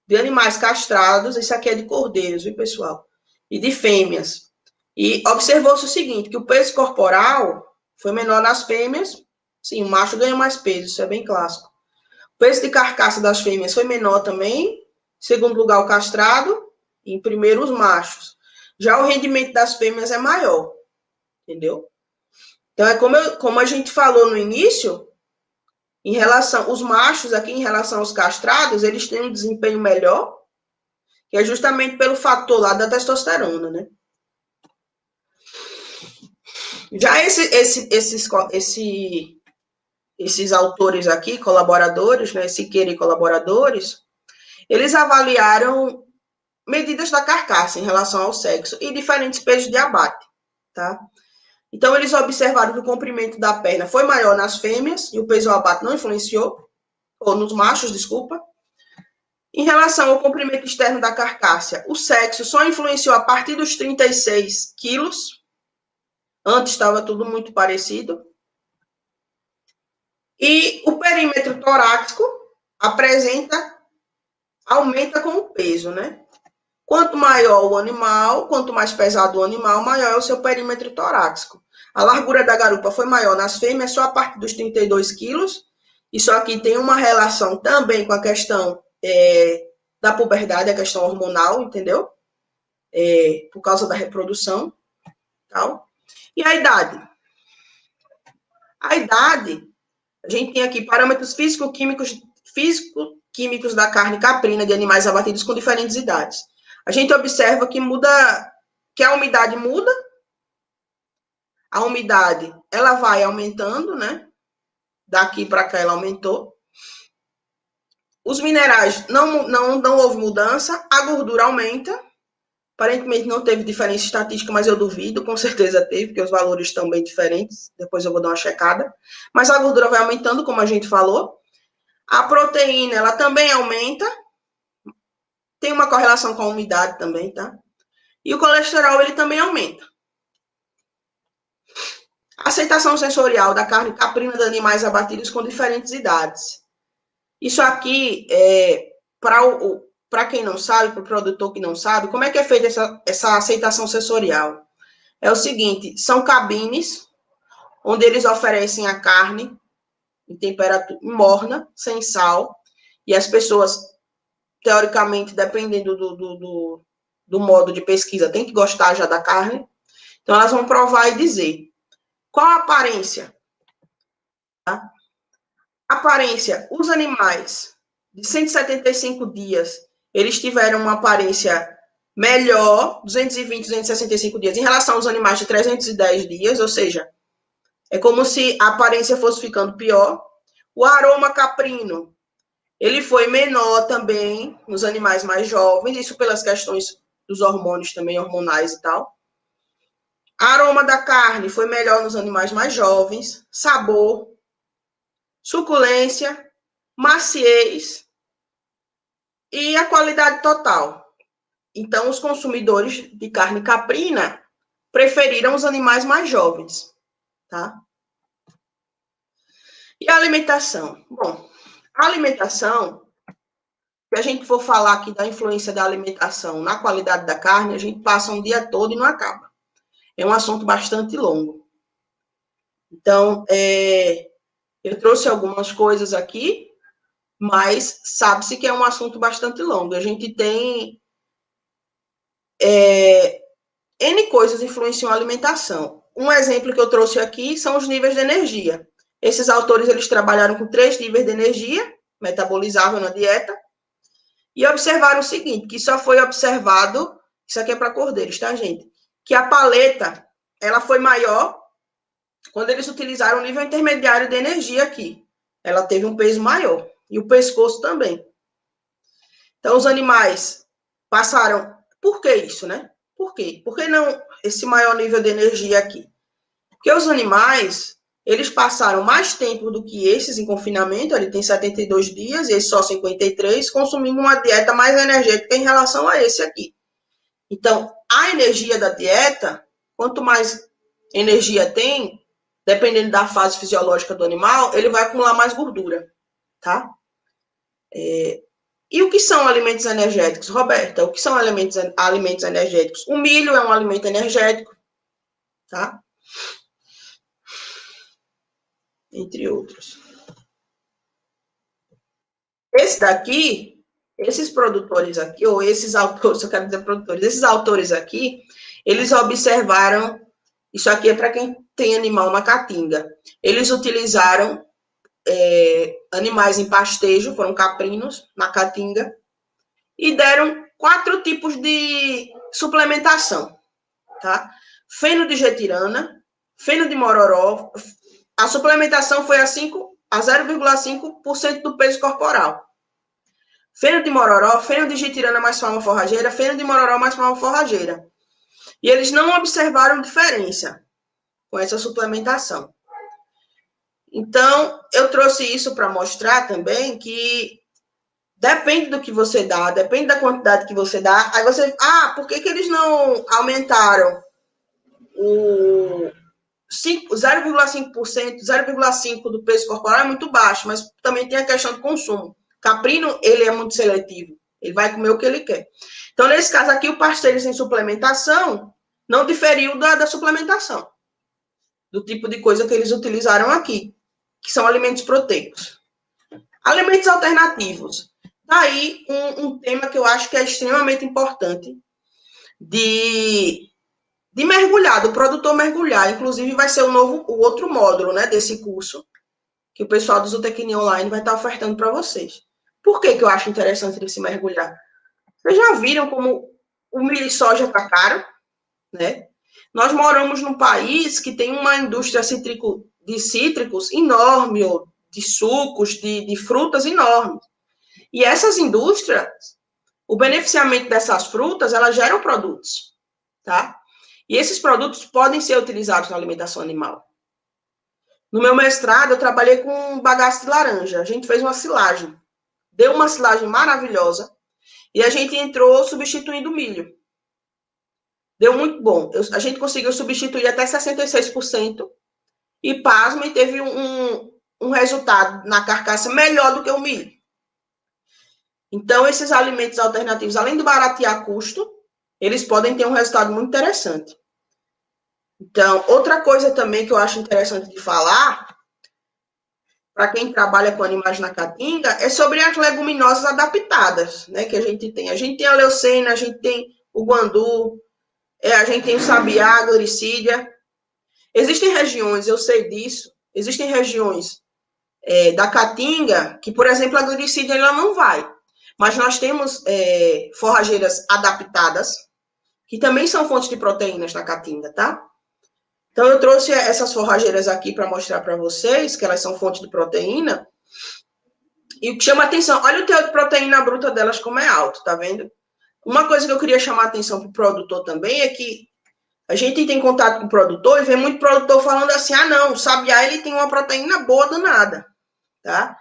de animais castrados, isso aqui é de cordeiros, viu, pessoal? E de fêmeas. E observou-se o seguinte, que o peso corporal foi menor nas fêmeas, sim, o macho ganha mais peso, isso é bem clássico. O peso de carcaça das fêmeas foi menor também, em segundo lugar o castrado, e em primeiro os machos. Já o rendimento das fêmeas é maior, entendeu? Então, é como a gente falou no início, em relação, os machos aqui, em relação aos castrados, eles têm um desempenho melhor, que é justamente pelo fator lá da testosterona, né? Já esses autores aqui, colaboradores, né, Siqueira e colaboradores, eles avaliaram medidas da carcaça em relação ao sexo e diferentes pesos de abate, tá? Então, eles observaram que o comprimento da perna foi maior nas fêmeas e o peso ao abate não influenciou, ou nos machos, desculpa. Em relação ao comprimento externo da carcaça, o sexo só influenciou a partir dos 36 quilos. Antes estava tudo muito parecido. E o perímetro torácico aumenta com o peso, né? Quanto maior o animal, quanto mais pesado o animal, maior é o seu perímetro torácico. A largura da garupa foi maior nas fêmeas só a partir dos 32 quilos. Isso aqui tem uma relação também com a questão da puberdade, a questão hormonal, entendeu? Por causa da reprodução. Tal. E a idade? A idade, a gente tem aqui parâmetros físico-químicos da carne caprina de animais abatidos com diferentes idades. A gente observa que a umidade muda. A umidade, ela vai aumentando, né? Daqui para cá ela aumentou. Os minerais, não houve mudança. A gordura aumenta. Aparentemente não teve diferença estatística, mas eu duvido, com certeza teve, porque os valores estão bem diferentes. Depois eu vou dar uma checada. Mas a gordura vai aumentando, como a gente falou. A proteína, ela também aumenta. Tem uma correlação com a umidade também, tá? E o colesterol, ele também aumenta. A aceitação sensorial da carne caprina de animais abatidos com diferentes idades. Isso aqui, para quem não sabe, para o produtor que não sabe, como é que é feita essa aceitação sensorial? É o seguinte, são cabines onde eles oferecem a carne em temperatura morna, sem sal, e as pessoas, teoricamente, dependendo do modo de pesquisa, tem que gostar já da carne. Então, elas vão provar e dizer qual a aparência. Tá? Aparência, os animais de 175 dias, eles tiveram uma aparência melhor, 220, 265 dias, em relação aos animais de 310 dias, ou seja, é como se a aparência fosse ficando pior. O aroma caprino, ele foi menor também nos animais mais jovens, isso pelas questões dos hormônios também, hormonais e tal. Aroma da carne foi melhor nos animais mais jovens. Sabor, suculência, maciez e a qualidade total. Então, os consumidores de carne caprina preferiram os animais mais jovens, tá? E a alimentação? Bom, a alimentação, se a gente for falar aqui da influência da alimentação na qualidade da carne, a gente passa um dia todo e não acaba. É um assunto bastante longo. Então, eu trouxe algumas coisas aqui, mas sabe-se que é um assunto bastante longo. A gente tem N coisas influenciam a alimentação. Um exemplo que eu trouxe aqui são os níveis de energia. Esses autores, eles trabalharam com 3 níveis de energia, metabolizável na dieta, e observaram o seguinte, que só foi observado, isso aqui é para cordeiros, tá, gente? Que a paleta, ela foi maior quando eles utilizaram o nível intermediário de energia aqui. Ela teve um peso maior. E o pescoço também. Então, os animais passaram... Por que isso, né? Por quê? Por que não esse maior nível de energia aqui? Porque os animais, eles passaram mais tempo do que esses em confinamento, ele tem 72 dias, e esse só 53, consumindo uma dieta mais energética em relação a esse aqui. Então, a energia da dieta, quanto mais energia tem, dependendo da fase fisiológica do animal, ele vai acumular mais gordura, tá? E o que são alimentos energéticos? Roberta, o que são alimentos energéticos? O milho é um alimento energético, tá? Entre outros. Esse daqui, esses produtores aqui, ou esses autores, eu quero dizer produtores, esses autores aqui, eles observaram Isso aqui é para quem tem animal na caatinga. Eles utilizaram animais em pastejo, foram caprinos na caatinga, e deram 4 tipos de suplementação, tá? Feno de getirana, feno de mororó. A suplementação foi a 0,5% do peso corporal. Feno de mororó, feno de getirana mais palma forrageira, feno de mororó mais palma forrageira. E eles não observaram diferença com essa suplementação. Então, eu trouxe isso para mostrar também que depende do que você dá, depende da quantidade que você dá. Aí você, por que eles não aumentaram o 0,5%, 0,5% do peso corporal é muito baixo, mas também tem a questão do consumo. Caprino, ele é muito seletivo, ele vai comer o que ele quer. Então, nesse caso aqui, o pasteiro sem suplementação não diferiu da suplementação, do tipo de coisa que eles utilizaram aqui, que são alimentos proteicos. Alimentos alternativos. Daí, um tema que eu acho que é extremamente importante de mergulhar, do produtor mergulhar. Inclusive, vai ser o outro módulo, né, desse curso, que o pessoal do Zootecnia Online vai estar ofertando para vocês. Por que eu acho interessante ele se mergulhar? Vocês já viram como o milho e soja está caro, né? Nós moramos num país que tem uma indústria de cítricos enorme, ou de sucos, de frutas enormes. E essas indústrias, o beneficiamento dessas frutas, elas geram produtos, tá? E esses produtos podem ser utilizados na alimentação animal. No meu mestrado, eu trabalhei com bagaço de laranja. A gente fez uma silagem. Deu uma silagem maravilhosa. E a gente entrou substituindo o milho. Deu muito bom. A gente conseguiu substituir até 66%. E, pasmem, teve um resultado na carcaça melhor do que o milho. Então, esses alimentos alternativos, além de baratear custo, eles podem ter um resultado muito interessante. Então, outra coisa também que eu acho interessante de falar, para quem trabalha com animais na caatinga, é sobre as leguminosas adaptadas, né, que a gente tem. A gente tem a leucena, a gente tem o guandu, a gente tem o sabiá, a gliricídia. Existem regiões, eu sei disso, existem regiões da caatinga que, por exemplo, a gliricídia ela não vai. Mas nós temos forrageiras adaptadas, que também são fontes de proteínas na caatinga, tá? Então, eu trouxe essas forrageiras aqui para mostrar para vocês que elas são fonte de proteína. E o que chama atenção, olha o teor de proteína bruta delas como é alto, tá vendo? Uma coisa que eu queria chamar a atenção para o produtor também é que a gente tem contato com o produtor e vê muito produtor falando assim, não, o sabiá ele tem uma proteína boa danada, tá?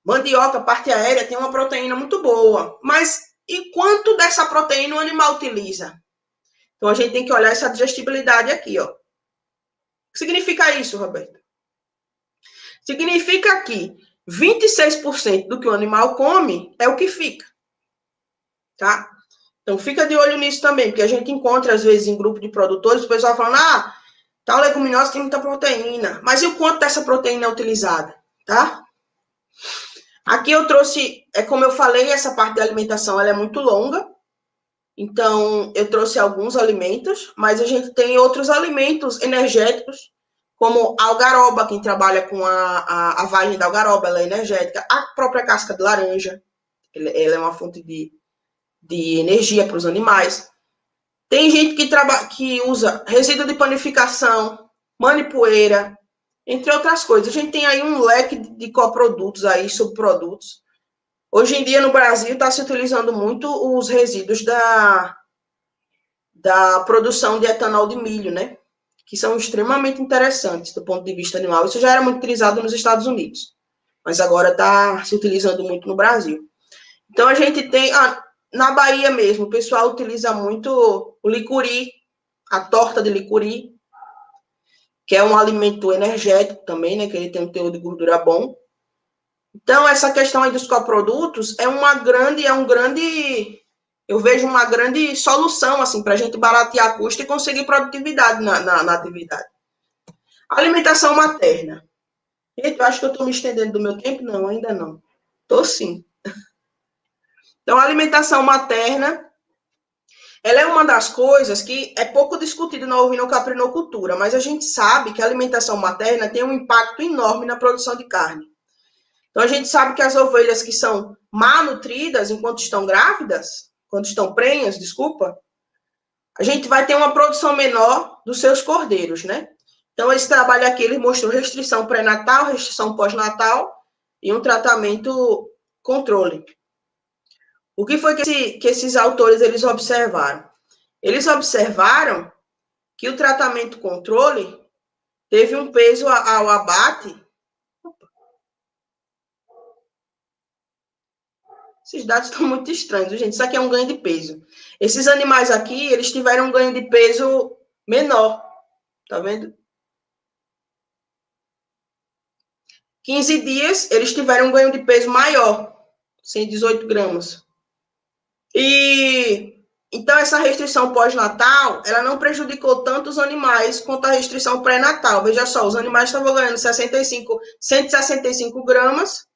Mandioca, parte aérea, tem uma proteína muito boa. Mas e quanto dessa proteína o animal utiliza? Então, a gente tem que olhar essa digestibilidade aqui, ó. O que significa isso, Roberto? Significa que 26% do que o animal come é o que fica, tá? Então, fica de olho nisso também, porque a gente encontra, às vezes, em grupo de produtores, o pessoal falando, tal leguminosa tem muita proteína. Mas e o quanto dessa proteína é utilizada, tá? Aqui eu trouxe, como eu falei, essa parte da alimentação ela é muito longa. Então, eu trouxe alguns alimentos, mas a gente tem outros alimentos energéticos, como a algaroba, quem trabalha com a vagem da algaroba, ela é energética. A própria casca de laranja, ela é uma fonte de energia para os animais. Tem gente que usa resíduo de panificação, manipoeira, entre outras coisas. A gente tem aí um leque de coprodutos aí, subprodutos. Hoje em dia, no Brasil, está se utilizando muito os resíduos da produção de etanol de milho, né? Que são extremamente interessantes do ponto de vista animal. Isso já era muito utilizado nos Estados Unidos, mas agora está se utilizando muito no Brasil. Então, a gente tem... na Bahia mesmo, o pessoal utiliza muito o licuri, a torta de licuri, que é um alimento energético também, né? Que ele tem um teor de gordura bom. Então, essa questão aí dos coprodutos eu vejo uma grande solução, assim, para a gente baratear custo e conseguir produtividade na atividade. Alimentação materna. Gente, eu acho que eu estou me estendendo do meu tempo? Não, ainda não. Estou sim. Então, a alimentação materna, ela é uma das coisas que é pouco discutida na ovinocaprinocultura, mas a gente sabe que a alimentação materna tem um impacto enorme na produção de carne. Então, a gente sabe que as ovelhas que são malnutridas enquanto estão grávidas, quando estão prenhas, desculpa, a gente vai ter uma produção menor dos seus cordeiros, né? Então, esse trabalho aqui, ele mostrou restrição pré-natal, restrição pós-natal e um tratamento controle. O que foi que esses autores eles observaram? Eles observaram que o tratamento controle teve um peso ao abate. Esses dados estão muito estranhos, gente. Isso aqui é um ganho de peso. Esses animais aqui, eles tiveram um ganho de peso menor. Tá vendo? 15 dias, eles tiveram um ganho de peso maior, 118 gramas. E então essa restrição pós-natal, ela não prejudicou tanto os animais quanto a restrição pré-natal. Veja só, os animais estavam ganhando 165 gramas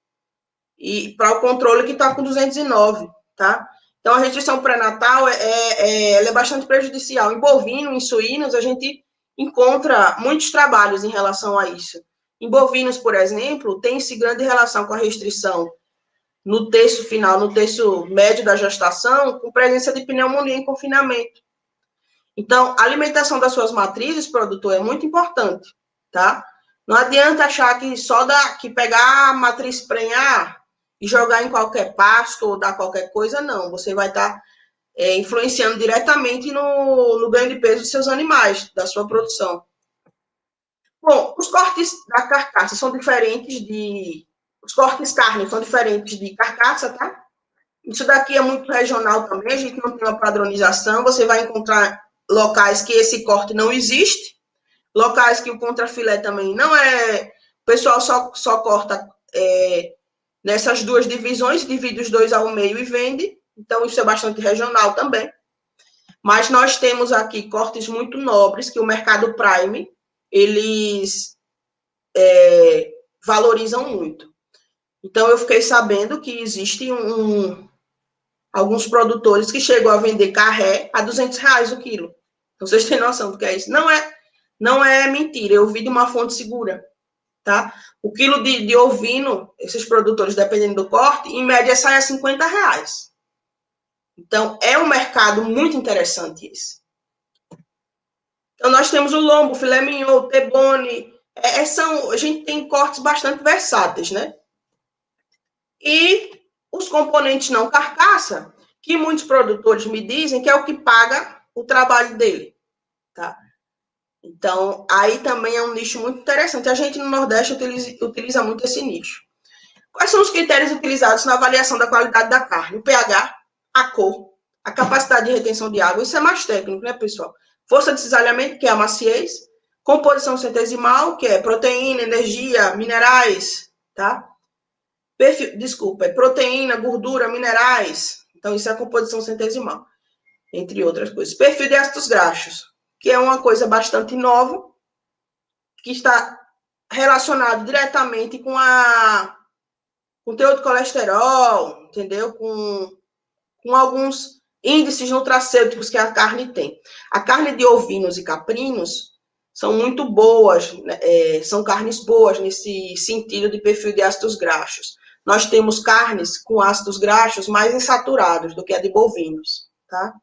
e para o controle que está com 209, tá? Então a restrição pré-natal ela é bastante prejudicial. Em bovino, em suínos, a gente encontra muitos trabalhos em relação a isso. Em bovinos, por exemplo, tem-se grande relação com a restrição no terço final, no terço médio da gestação, com presença de pneumonia em confinamento. Então, a alimentação das suas matrizes, produtor, é muito importante, tá? Não adianta achar que só que pegar a matriz prenhar e jogar em qualquer pasto ou dar qualquer coisa, não. Você vai estar influenciando diretamente no ganho de peso dos seus animais, da sua produção. Bom, os cortes da carcaça são diferentes os cortes carne são diferentes de carcaça, tá? Isso daqui é muito regional também, a gente não tem uma padronização, você vai encontrar locais que esse corte não existe, locais que o contrafilé também não é... O pessoal só corta nessas duas divisões, divide os dois ao meio e vende, então isso é bastante regional também. Mas nós temos aqui cortes muito nobres, que o mercado Prime, eles valorizam muito. Então, eu fiquei sabendo que existem alguns produtores que chegam a vender carré a R$200 o quilo. Então, vocês têm noção do que é isso? Não é mentira, eu vi de uma fonte segura, tá? O quilo de ovino, esses produtores, dependendo do corte, em média sai a R$50. Então, é um mercado muito interessante esse. Então, nós temos o lombo, o filé mignon, o T-bone. A gente tem cortes bastante versáteis, né? E os componentes não carcaça, que muitos produtores me dizem que é o que paga o trabalho dele, tá? Então, aí também é um nicho muito interessante. A gente no Nordeste utiliza muito esse nicho. Quais são os critérios utilizados na avaliação da qualidade da carne? O pH, a cor, a capacidade de retenção de água. Isso é mais técnico, né, pessoal? Força de cisalhamento, que é a maciez. Composição centesimal, que é proteína, energia, minerais, tá? Proteína, gordura, minerais. Então, isso é a composição centesimal, entre outras coisas. Perfil de ácidos graxos, que é uma coisa bastante nova, que está relacionado diretamente com o teor de colesterol, entendeu? Com alguns índices nutracêuticos que a carne tem. A carne de ovinos e caprinos são muito boas, né? São carnes boas nesse sentido de perfil de ácidos graxos. Nós temos carnes com ácidos graxos mais insaturados do que a de bovinos, tá?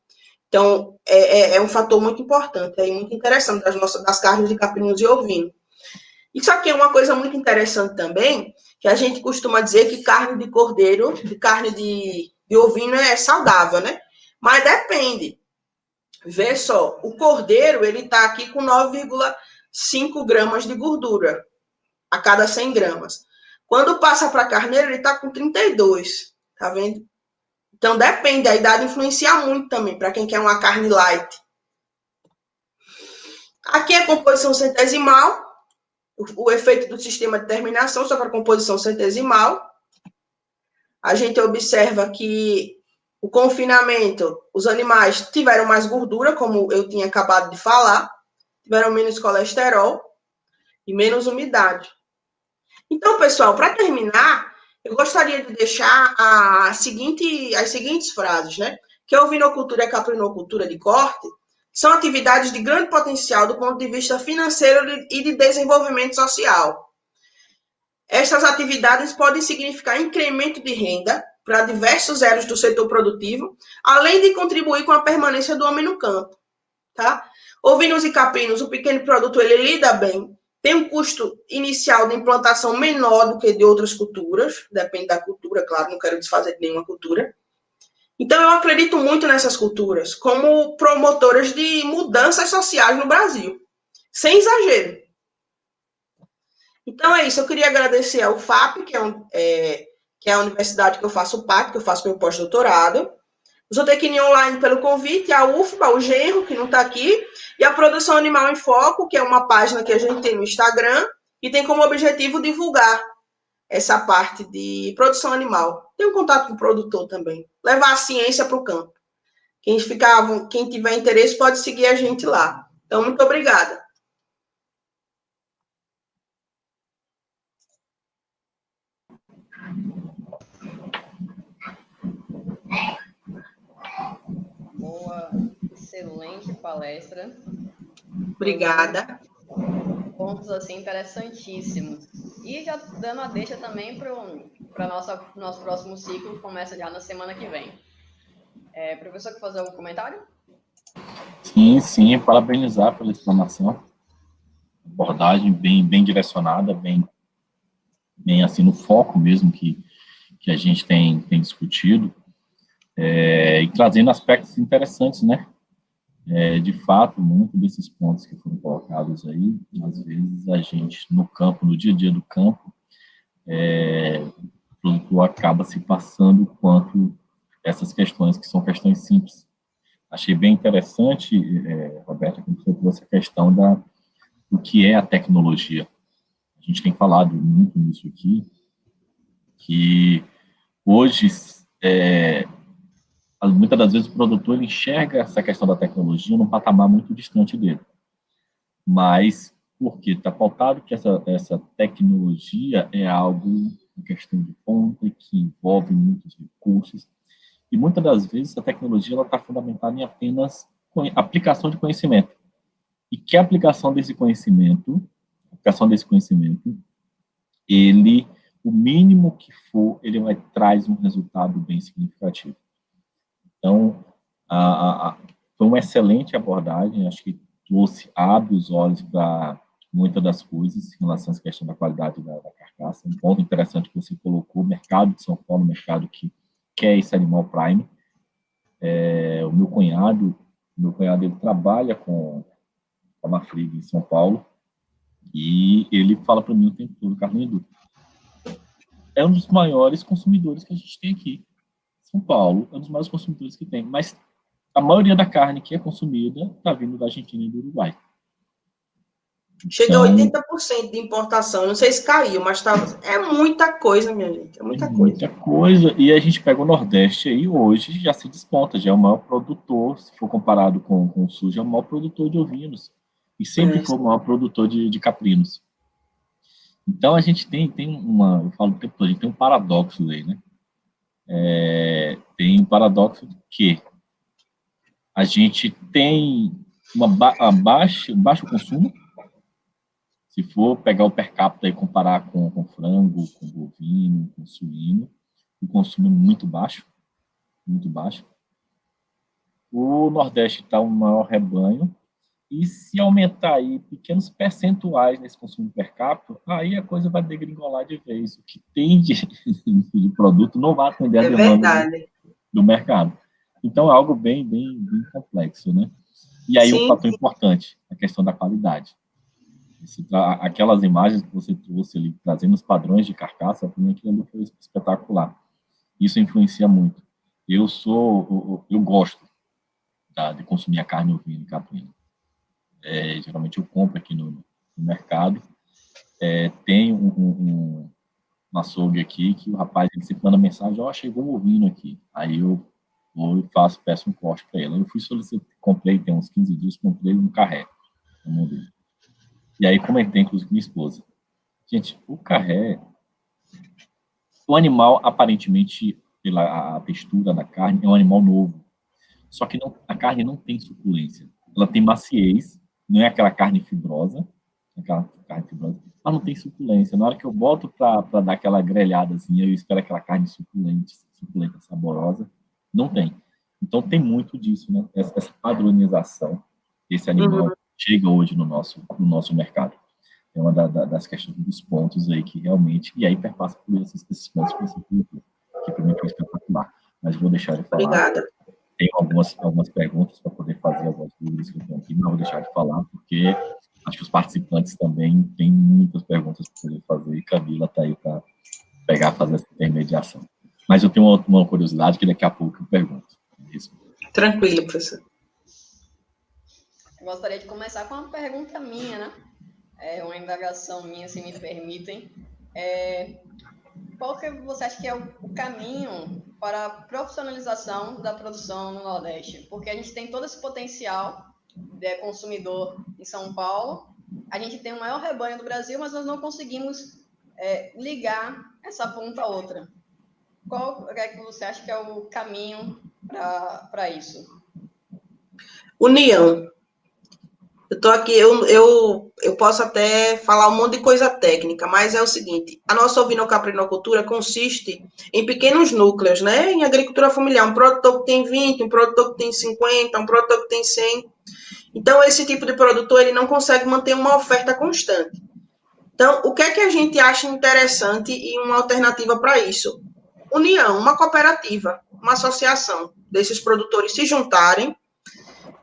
Então, é um fator muito importante, muito interessante das carnes de caprinos e ovino. Isso aqui é uma coisa muito interessante também, que a gente costuma dizer que carne de cordeiro, carne de ovino é saudável, né? Mas depende. Vê só, o cordeiro, ele tá aqui com 9,5 gramas de gordura a cada 100 gramas. Quando passa para carneiro, ele tá com 32, tá vendo? Então, depende, a idade influencia muito também, para quem quer uma carne light. Aqui é a composição centesimal, o efeito do sistema de terminação sobre a composição centesimal. A gente observa que o confinamento, os animais tiveram mais gordura, como eu tinha acabado de falar, tiveram menos colesterol e menos umidade. Então, pessoal, para terminar, eu gostaria de deixar as seguintes frases, né? que a ovinocultura e a caprinocultura de corte são atividades de grande potencial do ponto de vista financeiro e de desenvolvimento social. Estas atividades podem significar incremento de renda para diversos elos do setor produtivo, além de contribuir com a permanência do homem no campo. Tá? Ovinos e caprinos, o pequeno produtor, ele lida bem, tem um custo inicial de implantação menor do que de outras culturas, depende da cultura, claro, não quero desfazer de nenhuma cultura. Então, eu acredito muito nessas culturas como promotoras de mudanças sociais no Brasil, sem exagero. Então, é isso. Eu queria agradecer ao FAP, que é a universidade que eu faço parte, que eu faço meu pós-doutorado, o Zootecnia Online pelo convite, a UFBA, o Genro, que não está aqui, e a Produção Animal em Foco, que é uma página que a gente tem no Instagram, e tem como objetivo divulgar essa parte de produção animal. Tem um contato com o produtor também. Levar a ciência para o campo. Quem tiver interesse pode seguir a gente lá. Então, muito obrigada. Boa, excelente palestra. Obrigada. Pontos assim interessantíssimos. E já dando a deixa também para nosso próximo ciclo, que começa já na semana que vem. Professor, quer fazer algum comentário? Sim, parabenizar pela explanação. Abordagem bem direcionada, bem assim no foco mesmo que a gente tem discutido, e trazendo aspectos interessantes, né? De fato, muitos desses pontos que foram colocados aí, às vezes a gente, no campo, no dia a dia do campo, o produtor acaba se passando quanto essas questões, que são questões simples. Achei bem interessante, Roberta, que você trouxe a questão do que é a tecnologia. A gente tem falado muito nisso aqui, que hoje, muitas das vezes o produtor ele enxerga essa questão da tecnologia num patamar muito distante dele. Mas, porque está pautado que essa tecnologia é algo, uma questão de ponta, que envolve muitos recursos, e muitas das vezes a tecnologia está fundamentada em apenas aplicação de conhecimento. E que a aplicação desse conhecimento, o mínimo que for, ele traz um resultado bem significativo. Então, foi uma excelente abordagem, acho que abre os olhos para muitas das coisas em relação à questão da qualidade da carcaça. Um ponto interessante que você colocou, o mercado de São Paulo, o mercado que quer esse animal prime. O meu cunhado, ele trabalha com a Mafrig em São Paulo, e ele fala para mim o tempo todo, Carlinhos, é um dos maiores consumidores que a gente tem aqui. São Paulo é um dos maiores consumidores que tem, mas a maioria da carne que é consumida está vindo da Argentina e do Uruguai. Chega a 80% de importação, não sei se caiu, mas é muita coisa, minha gente, é muita coisa. Muita coisa, e a gente pega o Nordeste aí, hoje já se desponta, já é o maior produtor, se for comparado com o Sul, já é o maior produtor de ovinos, e sempre foi o maior produtor de caprinos. Então, a gente tem eu falo o tempo todo, a gente tem um paradoxo aí, né? Tem um paradoxo de que a gente tem um baixo consumo. Se for pegar o per capita e comparar com frango, com bovino, com suíno, o consumo é muito baixo, muito baixo. O Nordeste está um maior rebanho, e se aumentar aí pequenos percentuais nesse consumo per capita, aí a coisa vai degringolar de vez. O que tem de produto não vai atender a demanda do mercado. Então, é algo bem complexo, né? E aí, um fator importante, a questão da qualidade. Aquelas imagens que você trouxe ali, trazendo os padrões de carcaça, para mim aquilo ali foi espetacular. Isso influencia muito. Eu gosto de consumir a carne ovina e caprina. Geralmente eu compro aqui no mercado. Tem um açougue aqui que o rapaz ele sempre manda mensagem, chegou um ovino aqui. Aí eu vou e peço um corte para ele. Eu fui solicitar, comprei, tem uns 15 dias, comprei um carré. E aí comentei, inclusive, com minha esposa. Gente, o carré, o animal, aparentemente, pela a textura da carne, é um animal novo. só que a carne não tem suculência. Ela tem maciez, não é aquela carne fibrosa, mas não tem suculência. Na hora que eu boto para dar aquela grelhadazinha, eu espero aquela carne suculenta, saborosa, não tem. Então, tem muito disso, né? Essa padronização desse animal chega hoje no nosso mercado. É uma das questões dos pontos aí que realmente... E aí perpassa por esses pontos que você colocou, que para mim foi espetacular. Mas vou deixar de falar. Obrigada. Tenho algumas perguntas para poder fazer algumas dúvidas que eu tenho aqui, mas vou deixar de falar, porque acho que os participantes também têm muitas perguntas para poder fazer, e Camila está aí para pegar e fazer essa intermediação. Mas eu tenho uma curiosidade que daqui a pouco eu pergunto. Isso. Tranquilo, professor. Eu gostaria de começar com uma pergunta minha, né? Uma indagação minha, se me permitem. Qual que você acha que é o caminho para a profissionalização da produção no Nordeste? Porque a gente tem todo esse potencial de consumidor em São Paulo, a gente tem o maior rebanho do Brasil, mas nós não conseguimos ligar essa ponta a outra. Qual é que você acha que é o caminho para isso? União. Eu estou aqui, eu posso até falar um monte de coisa técnica, mas é o seguinte, a nossa ovinocaprinocultura consiste em pequenos núcleos, né? Em agricultura familiar, um produtor que tem 20, um produtor que tem 50, um produtor que tem 100. Então, esse tipo de produtor, ele não consegue manter uma oferta constante. Então, o que é que a gente acha interessante e uma alternativa para isso? União, uma cooperativa, uma associação desses produtores se juntarem.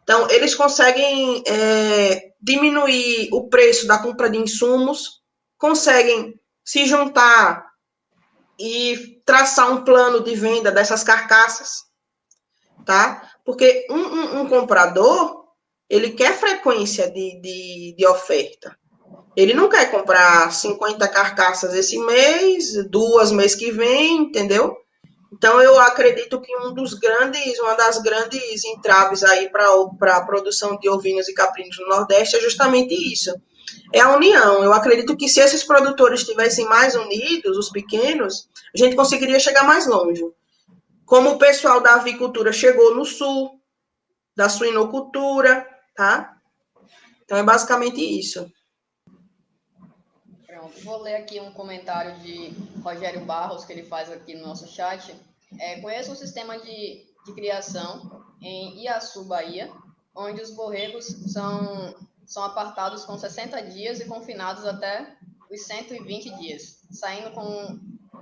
Então, eles conseguem diminuir o preço da compra de insumos, conseguem se juntar e traçar um plano de venda dessas carcaças, tá? Porque um comprador, ele quer frequência de oferta. Ele não quer comprar 50 carcaças esse mês, 2 mês que vem, entendeu? Então, eu acredito que uma das grandes entraves aí para a produção de ovinos e caprinos no Nordeste é justamente isso. É a união. Eu acredito que se esses produtores estivessem mais unidos, os pequenos, a gente conseguiria chegar mais longe. Como o pessoal da avicultura chegou no sul, da suinocultura, tá? Então, é basicamente isso. Pronto, vou ler aqui um comentário de Rogério Barros, que ele faz aqui no nosso chat. Conheço um sistema de criação em Iaçu, Bahia, onde os borregos são apartados com 60 dias e confinados até os 120 dias, saindo com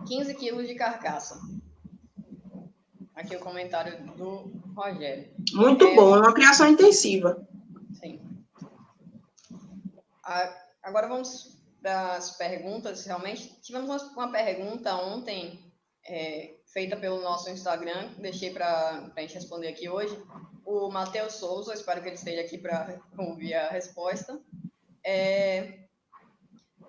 15 quilos de carcaça. Aqui o comentário do Rogério. Muito bom, é uma criação intensiva. Sim. Agora vamos para as perguntas. Realmente, tivemos uma pergunta ontem feita pelo nosso Instagram, deixei para a gente responder aqui hoje. O Matheus Souza, espero que ele esteja aqui para ouvir a resposta.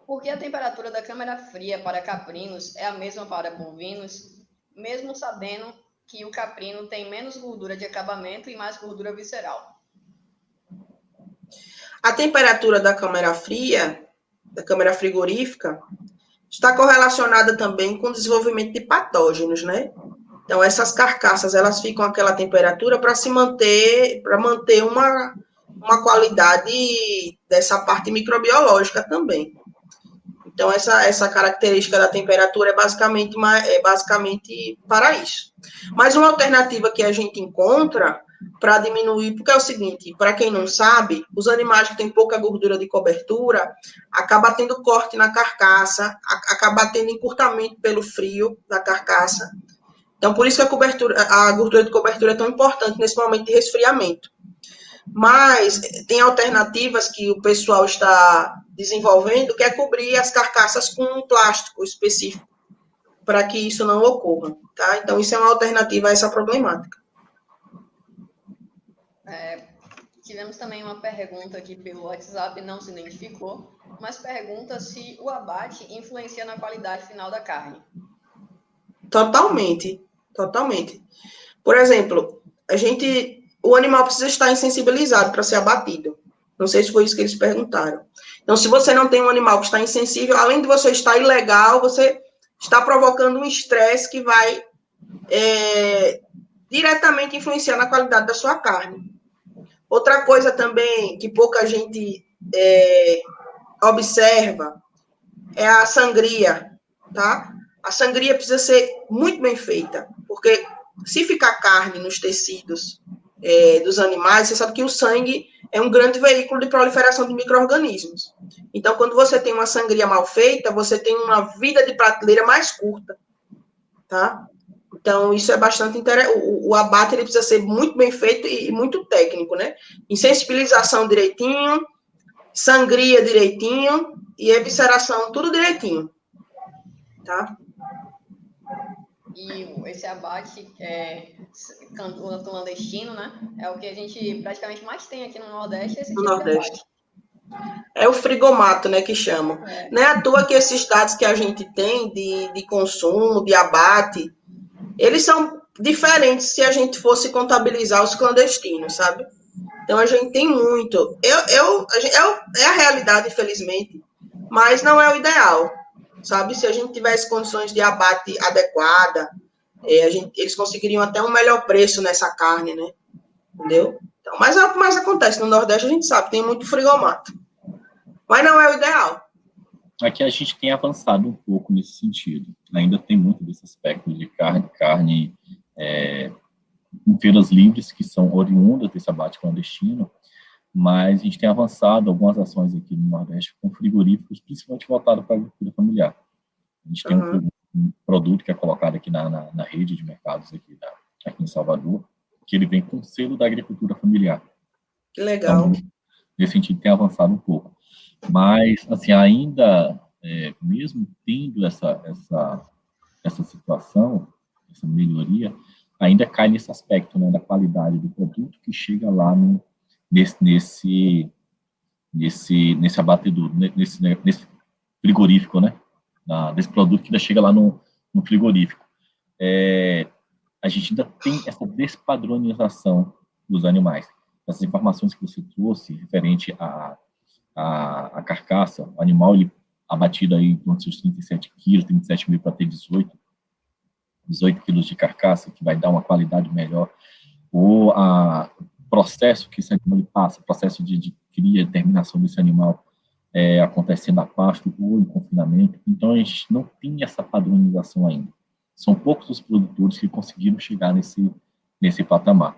Por que a temperatura da câmara fria para caprinos é a mesma para bovinos, mesmo sabendo que o caprino tem menos gordura de acabamento e mais gordura visceral? A temperatura da câmara fria, da câmara frigorífica, está correlacionada também com o desenvolvimento de patógenos, né? Então, essas carcaças, elas ficam àquela temperatura para manter uma qualidade dessa parte microbiológica também. Então, essa característica da temperatura é basicamente para isso. Mas uma alternativa que a gente encontra para diminuir, porque é o seguinte, para quem não sabe, os animais que têm pouca gordura de cobertura, acaba tendo corte na carcaça, acaba tendo encurtamento pelo frio da carcaça. Então, por isso que a gordura de cobertura é tão importante nesse momento de resfriamento. Mas tem alternativas que o pessoal está desenvolvendo, que é cobrir as carcaças com um plástico específico, para que isso não ocorra, tá? Então, isso é uma alternativa a essa problemática. Tivemos também uma pergunta aqui pelo WhatsApp, não se identificou, mas pergunta se o abate influencia na qualidade final da carne. Totalmente. Por exemplo, o animal precisa estar insensibilizado para ser abatido. Não sei se foi isso que eles perguntaram. Então, se você não tem um animal que está insensível, além de você estar ilegal, você está provocando um estresse que vai diretamente influenciar na qualidade da sua carne. Outra coisa também que pouca gente observa é a sangria, tá? A sangria precisa ser muito bem feita, porque se ficar carne nos tecidos dos animais, você sabe que o sangue é um grande veículo de proliferação de micro-organismos. Então, quando você tem uma sangria mal feita, você tem uma vida de prateleira mais curta, tá? Então, isso é bastante interessante. O abate ele precisa ser muito bem feito e muito técnico, né? Insensibilização direitinho, sangria direitinho e evisceração tudo direitinho, tá? E esse abate clandestino, né? É o que a gente praticamente mais tem aqui no Nordeste, esse No tipo Nordeste. de abate. É o frigomato, né, que chamam. Não é à toa que esses dados que a gente tem de consumo, de abate, eles são diferentes se a gente fosse contabilizar os clandestinos, sabe? Então, a gente tem muito. É a realidade, infelizmente, mas não é o ideal, sabe? Se a gente tivesse condições de abate adequada, eles conseguiriam até um melhor preço nessa carne, né? Entendeu? Então, mas é o que mais acontece. No Nordeste, a gente sabe, tem muito frigomato. Mas não é o ideal. Aqui a gente tem avançado um pouco nesse sentido. Ainda tem muito desse aspecto de carne em feiras livres, que são oriundas desse abate clandestino, mas a gente tem avançado algumas ações aqui no Nordeste com frigoríficos, principalmente voltados para a agricultura familiar. A gente tem um produto que é colocado aqui na rede de mercados aqui em Salvador, que ele vem com o selo da agricultura familiar. Que legal. Então, nesse sentido, tem avançado um pouco. Mas, assim, ainda, mesmo tendo essa situação, essa melhoria, ainda cai nesse aspecto, né, da qualidade do produto que chega lá nesse abatedor, nesse frigorífico, né, desse produto que ainda chega lá no frigorífico. A gente ainda tem essa despadronização dos animais. Essas informações que você trouxe, referente à carcaça, o animal ele abatido aí em torno de seus 37 quilos, 37 mil para ter 18 quilos de carcaça, que vai dar uma qualidade melhor, ou o processo que esse animal passa, processo de cria, terminação desse animal acontecendo a pasto ou em confinamento. Então, a gente não tem essa padronização ainda. São poucos os produtores que conseguiram chegar nesse patamar.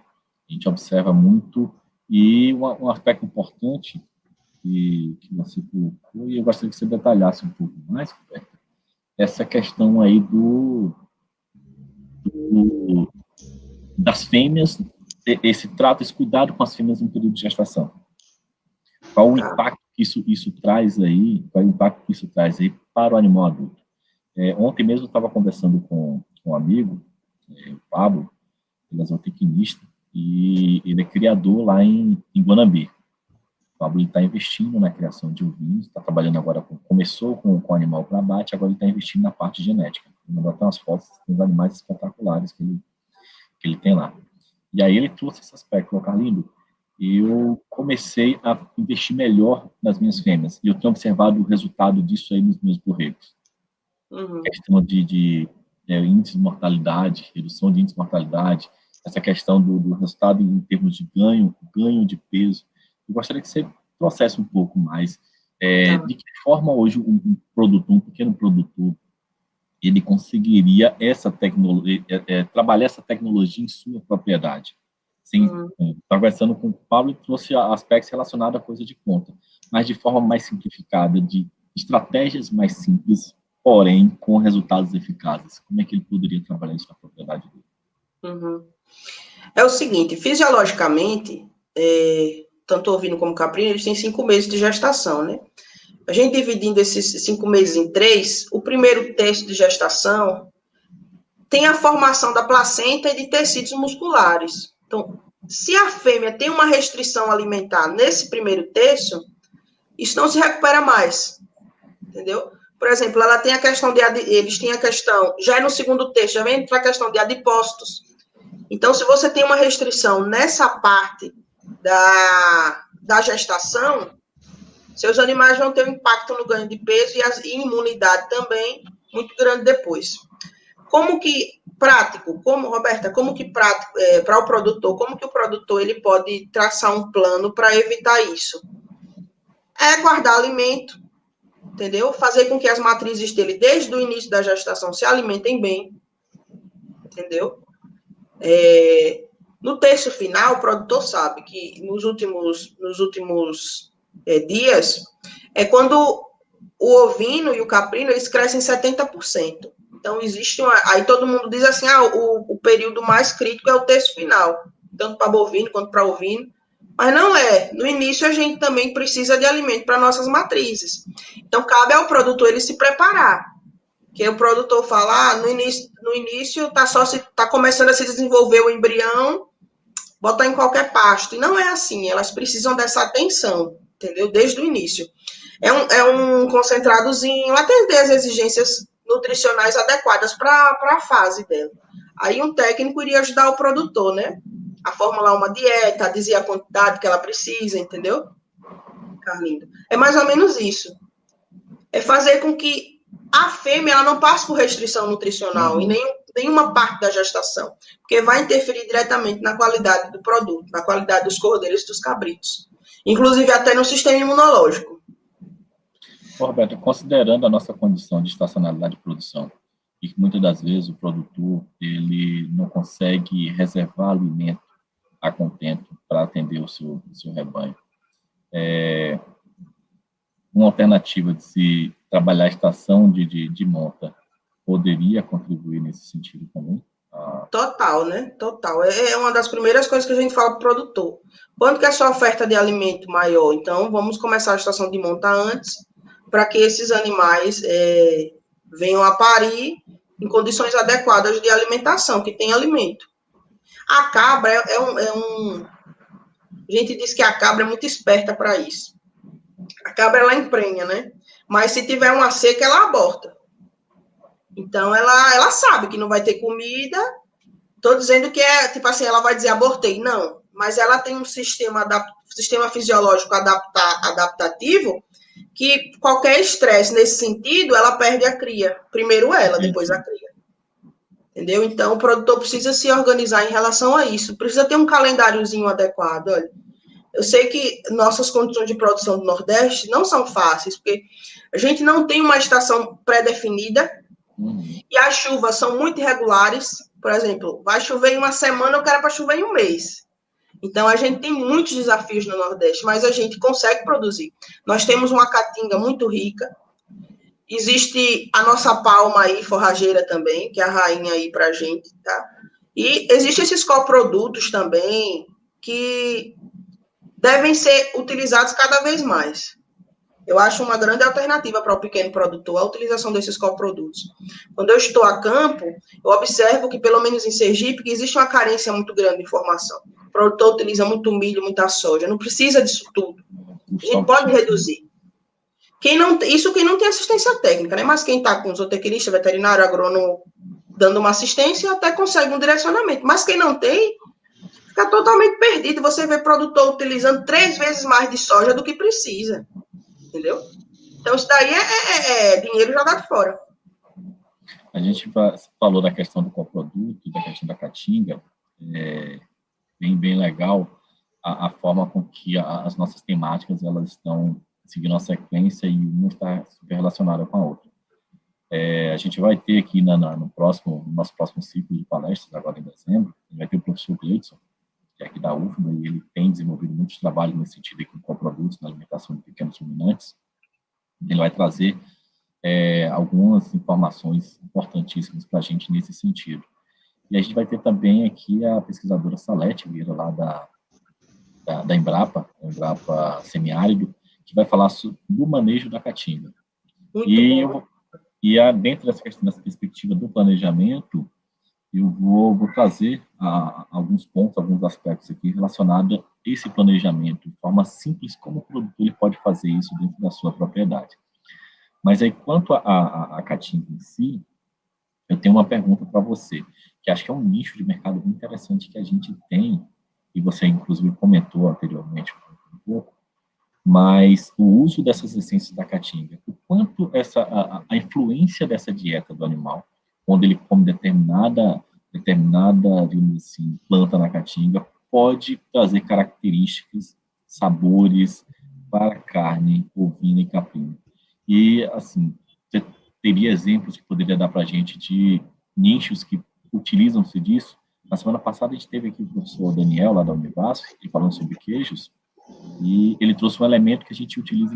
A gente observa muito, e um aspecto importante que você colocou, e eu gostaria que você detalhasse um pouco mais, Roberto, essa questão aí das fêmeas, esse trato, esse cuidado com as fêmeas no período de gestação. Qual o impacto que isso traz aí, para o animal adulto? Ontem mesmo eu estava conversando com um amigo, o Pablo, ele é zootecnista, e ele é criador lá em Guanambi. O Pablo está investindo na criação de ovinos, está trabalhando agora, começou com animal para abate, agora ele está investindo na parte genética. Ele mandou até umas fotos dos animais espetaculares que ele tem lá. E aí ele trouxe esse aspecto, Carlindo, eu comecei a investir melhor nas minhas fêmeas, e eu tenho observado o resultado disso aí nos meus borregos. Questão de índice de mortalidade, redução de índice de mortalidade, essa questão do resultado em termos de ganho de peso. Eu gostaria que você trouxesse um pouco mais de que forma hoje um pequeno produtor, ele conseguiria trabalhar essa tecnologia em sua propriedade. Conversando com o Pablo, trouxe aspectos relacionados à coisa de conta, mas de forma mais simplificada, de estratégias mais simples, porém com resultados eficazes. Como é que ele poderia trabalhar isso na propriedade dele? É o seguinte, fisiologicamente, tanto ovino como caprino, eles têm 5 meses de gestação, né? A gente dividindo esses 5 meses em 3, o primeiro terço de gestação tem a formação da placenta e de tecidos musculares. Então, se a fêmea tem uma restrição alimentar nesse primeiro terço, isso não se recupera mais, entendeu? Por exemplo, ela tem a questão eles têm a questão, já no segundo terço, já vem para a questão de adipócitos. Então, se você tem uma restrição nessa parte da gestação, seus animais vão ter um impacto no ganho de peso e imunidade também muito grande depois. como que prático, Roberta, como que prático, para o produtor, como que o produtor ele pode traçar um plano para evitar isso? É guardar alimento, entendeu? Fazer com que as matrizes dele, desde o início da gestação, se alimentem bem, entendeu? No terço final, o produtor sabe que nos últimos dias, é quando o ovino e o caprino, eles crescem 70%. Então, existe aí todo mundo diz assim, o período mais crítico é o terço final, tanto para bovino quanto para ovino, mas não é. No início, a gente também precisa de alimento para nossas matrizes. Então, cabe ao produtor ele se preparar. Que o produtor fala, no início tá começando a se desenvolver o embrião, botar em qualquer pasto. E não é assim, elas precisam dessa atenção, entendeu? Desde o início. É um concentradozinho, atender as exigências nutricionais adequadas para a fase dela. Aí um técnico iria ajudar o produtor, né? A formular uma dieta, a dizer a quantidade que ela precisa, entendeu? Carlindo. É mais ou menos isso. É fazer com que a fêmea ela não passe por restrição nutricional em nenhuma parte da gestação, porque vai interferir diretamente na qualidade do produto, na qualidade dos cordeiros e dos cabritos, inclusive até no sistema imunológico. Roberto, considerando a nossa condição de estacionalidade de produção, e que muitas das vezes o produtor ele não consegue reservar alimento a contento para atender o seu rebanho, uma alternativa de se trabalhar a estação de monta poderia contribuir nesse sentido também? Total, né? Total. É uma das primeiras coisas que a gente fala para o produtor. Quando que é a sua oferta de alimento maior? Então, vamos começar a estação de monta antes, para que esses animais venham a parir em condições adequadas de alimentação, que tem alimento. A cabra A gente diz que a cabra é muito esperta para isso. A cabra, ela emprenha, né? Mas se tiver uma seca, ela aborta. Então, ela sabe que não vai ter comida. Estou dizendo que tipo assim, ela vai dizer abortei. Não, mas ela tem um sistema fisiológico adaptativo que qualquer estresse nesse sentido, ela perde a cria. Primeiro ela, depois a cria. Entendeu? Então, o produtor precisa se organizar em relação a isso. Precisa ter um calendáriozinho adequado. Olha, eu sei que nossas condições de produção do Nordeste não são fáceis, porque a gente não tem uma estação pré-definida e as chuvas são muito irregulares. Por exemplo, vai chover em uma semana, eu quero para chover em um mês. Então, a gente tem muitos desafios no Nordeste, mas a gente consegue produzir. Nós temos uma caatinga muito rica. Existe a nossa palma aí, forrageira também, que é a rainha aí para a gente, tá? E existem esses coprodutos também que devem ser utilizados cada vez mais. Eu acho uma grande alternativa para o pequeno produtor a utilização desses coprodutos. Quando eu estou a campo, eu observo que, pelo menos em Sergipe, que existe uma carência muito grande de informação. O produtor utiliza muito milho, muita soja. Não precisa disso tudo. A gente pode reduzir. Quem não tem assistência técnica, né? Mas quem está com zootecnista, veterinário, agrônomo, dando uma assistência, até consegue um direcionamento. Mas quem não tem, fica totalmente perdido. Você vê produtor utilizando 3 vezes mais de soja do que precisa. Entendeu? Então, isso daí é dinheiro jogado fora. A gente falou da questão do coproduto, da questão da caatinga, bem legal a forma com que as nossas temáticas elas estão seguindo a sequência e uma está super relacionada com a outra. A gente vai ter aqui no nosso próximo ciclo de palestras, agora em dezembro, vai ter o professor Gleidson, que é aqui da UFBA, e ele tem desenvolvido muitos trabalhos nesse sentido com coprodutos na alimentação de pequenos ruminantes. Ele vai trazer algumas informações importantíssimas para a gente nesse sentido. E a gente vai ter também aqui a pesquisadora Salete Vieira, lá da Embrapa Semiárido, que vai falar do manejo da caatinga. Dentro dessa perspectiva do planejamento, eu vou trazer alguns pontos, alguns aspectos aqui relacionados a esse planejamento, de forma simples, como o produtor ele pode fazer isso dentro da sua propriedade. Mas aí, quanto à caatinga em si, eu tenho uma pergunta para você, que acho que é um nicho de mercado muito interessante que a gente tem, e você, inclusive, comentou anteriormente um pouco, mas o uso dessas essências da caatinga, o quanto a influência dessa dieta do animal quando ele come determinada, digamos assim, planta na caatinga, pode trazer características, sabores para a carne bovina e caprina. E, assim, você teria exemplos que poderia dar para a gente de nichos que utilizam-se disso? Na semana passada, a gente teve aqui o professor Daniel, lá da Univasf, falando sobre queijos, e ele trouxe um elemento que a gente utiliza,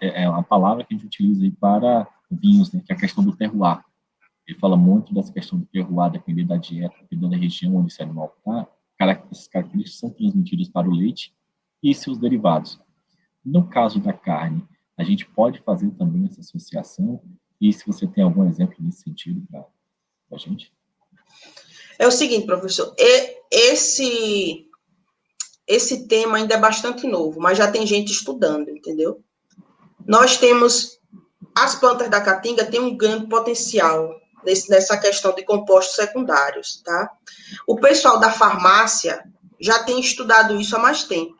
é uma palavra que a gente utiliza aí para vinhos, né, que é a questão do terroir. Ele fala muito dessa questão do terroir, dependendo da dieta, dependendo da região onde esse animal está, essas características são transmitidas para o leite e seus derivados. No caso da carne, a gente pode fazer também essa associação, e se você tem algum exemplo nesse sentido para a gente? É o seguinte, professor, esse tema ainda é bastante novo, mas já tem gente estudando, entendeu? Nós temos, as plantas da caatinga têm um grande potencial nessa questão de compostos secundários, tá? O pessoal da farmácia já tem estudado isso há mais tempo.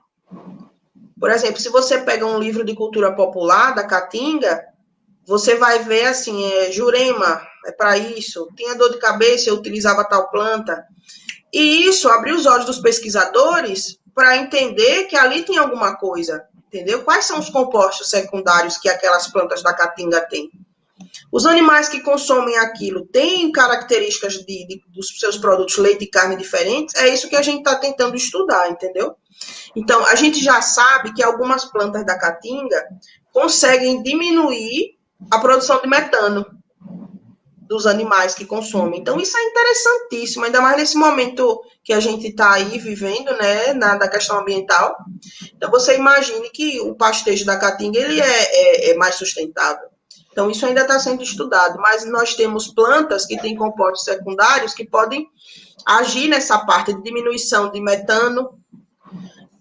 Por exemplo, se você pega um livro de cultura popular da caatinga, você vai ver assim, jurema, é para isso, tinha dor de cabeça, eu utilizava tal planta. E isso abriu os olhos dos pesquisadores para entender que ali tem alguma coisa, entendeu? Quais são os compostos secundários que aquelas plantas da caatinga têm? Os animais que consomem aquilo têm características dos seus produtos leite e carne diferentes? É isso que a gente está tentando estudar, entendeu? Então, a gente já sabe que algumas plantas da caatinga conseguem diminuir a produção de metano dos animais que consomem. Então, isso é interessantíssimo, ainda mais nesse momento que a gente está aí vivendo, né, da questão ambiental. Então, você imagine que o pastejo da caatinga, ele é mais sustentável. Então, isso ainda está sendo estudado, mas nós temos plantas que têm compostos secundários que podem agir nessa parte de diminuição de metano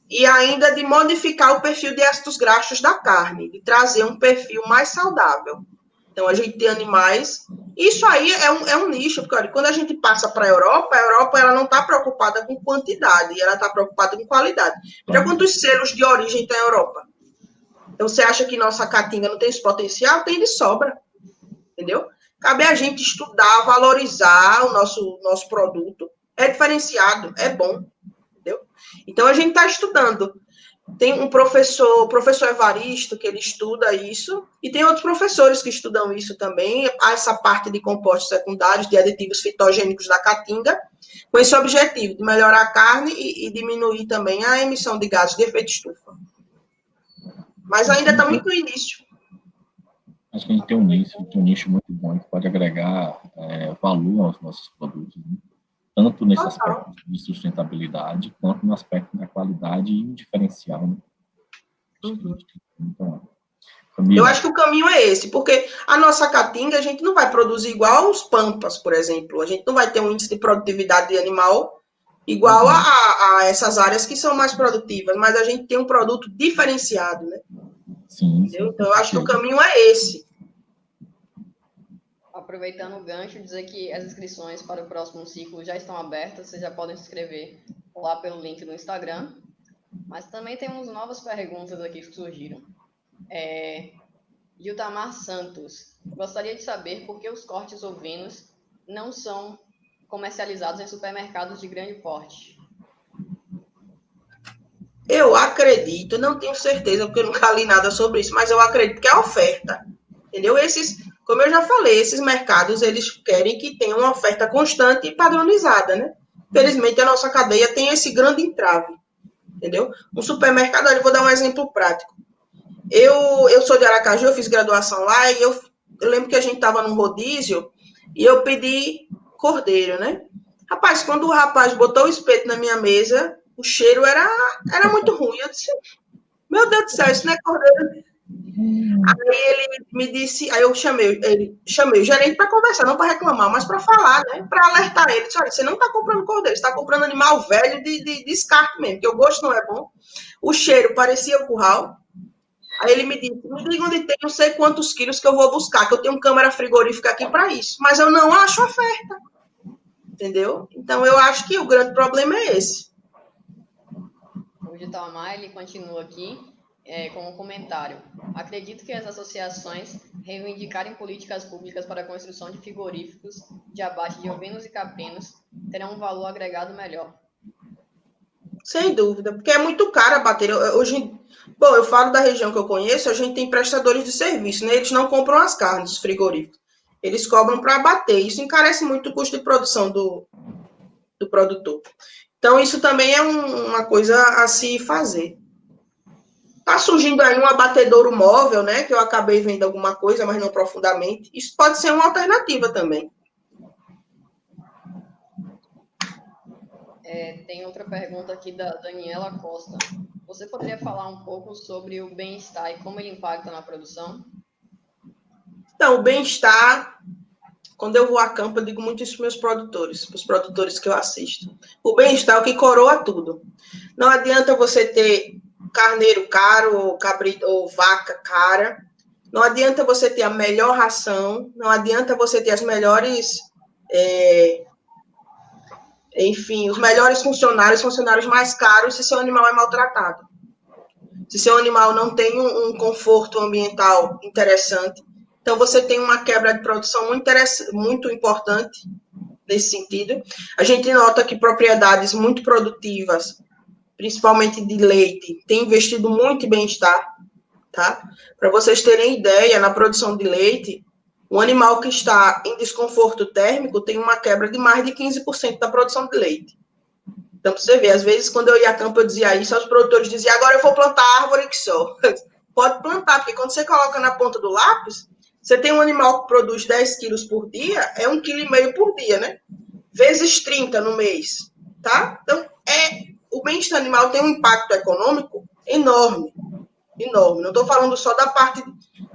e ainda de modificar o perfil de ácidos graxos da carne, de trazer um perfil mais saudável. Então, a gente tem animais. Isso aí é um nicho, porque olha, quando a gente passa para a Europa ela não está preocupada com quantidade, ela está preocupada com qualidade. Veja quantos selos de origem tem a Europa. Então, você acha que nossa caatinga não tem esse potencial? Tem de sobra, entendeu? Cabe a gente estudar, valorizar o nosso produto. É diferenciado, é bom, entendeu? Então, a gente está estudando. Tem um professor, o professor Evaristo, que ele estuda isso, e tem outros professores que estudam isso também, essa parte de compostos secundários, de aditivos fitogênicos da caatinga, com esse objetivo de melhorar a carne e diminuir também a emissão de gases de efeito estufa. Mas ainda está muito no início. Acho que a gente tem um nicho muito bom que pode agregar valor aos nossos produtos, né? Tanto nesse aspecto de sustentabilidade, quanto no aspecto da qualidade e diferencial. Né? Então, eu acho que o caminho é esse, porque a nossa caatinga a gente não vai produzir igual os pampas, por exemplo. A gente não vai ter um índice de produtividade de animal igual a essas áreas que são mais produtivas, mas a gente tem um produto diferenciado, né? Sim. Então, eu acho que o caminho é esse. Aproveitando o gancho, dizer que as inscrições para o próximo ciclo já estão abertas, vocês já podem se inscrever lá pelo link no Instagram. Mas também temos novas perguntas aqui que surgiram. Giltamar Santos, gostaria de saber por que os cortes ovinos não são comercializados em supermercados de grande porte. Eu acredito, não tenho certeza, porque eu nunca li nada sobre isso, mas eu acredito que é a oferta, entendeu? Como eu já falei, esses mercados, eles querem que tenha uma oferta constante e padronizada, né? Felizmente, a nossa cadeia tem esse grande entrave, entendeu? Um supermercado, eu vou dar um exemplo prático. Eu sou de Aracaju, eu fiz graduação lá, e eu lembro que a gente estava num rodízio, e eu pedi cordeiro, né? Rapaz, quando o rapaz botou o espeto na minha mesa, o cheiro era muito ruim. Eu disse, meu Deus do céu, isso não é cordeiro. Aí ele me disse, aí eu chamei o gerente para conversar, não para reclamar, mas para falar, né? Para alertar ele. Disse, olha, você não está comprando cordeiro, você está comprando animal velho de descarte mesmo, que o gosto não é bom. O cheiro parecia o curral. Aí ele me disse, me diga onde tem não sei quantos quilos que eu vou buscar, que eu tenho câmara frigorífica aqui para isso. Mas eu não acho oferta. Entendeu? Então, eu acho que o grande problema é esse. O Giltamar, ele continua aqui com um comentário. Acredito que as associações reivindicarem políticas públicas para a construção de frigoríficos de abate de ovinos e caprinos, terão um valor agregado melhor. Sem dúvida, porque é muito caro abater. Hoje, bom, eu falo da região que eu conheço, a gente tem prestadores de serviço, né? Eles não compram as carnes dos frigoríficos, eles cobram para abater. Isso encarece muito o custo de produção do produtor. Então, isso também é uma coisa a se fazer. Está surgindo aí um abatedouro móvel, né? Que eu acabei vendo alguma coisa, mas não profundamente. Isso pode ser uma alternativa também. Tem outra pergunta aqui da Daniela Costa. Você poderia falar um pouco sobre o bem-estar e como ele impacta na produção? Então, o bem-estar, quando eu vou a campo, eu digo muito isso para os produtores que eu assisto. O bem-estar é o que coroa tudo. Não adianta você ter carneiro caro, ou cabrito, ou vaca cara. Não adianta você ter a melhor ração, não adianta você ter as melhores, enfim, os melhores funcionários mais caros, se seu animal é maltratado. Se seu animal não tem um conforto ambiental interessante. Então, você tem uma quebra de produção muito importante nesse sentido. A gente nota que propriedades muito produtivas, principalmente de leite, têm investido muito em bem-estar, tá? Para vocês terem ideia, na produção de leite, um animal que está em desconforto térmico tem uma quebra de mais de 15% da produção de leite. Então, para você ver, às vezes, quando eu ia a campo, eu dizia isso, os produtores diziam, agora eu vou plantar árvore que só. Pode plantar, porque quando você coloca na ponta do lápis, você tem um animal que produz 10 quilos por dia, é 1,5 kg por dia, né? Vezes 30 no mês, tá? Então, o bem-estar animal tem um impacto econômico enorme, enorme. Não estou falando só da parte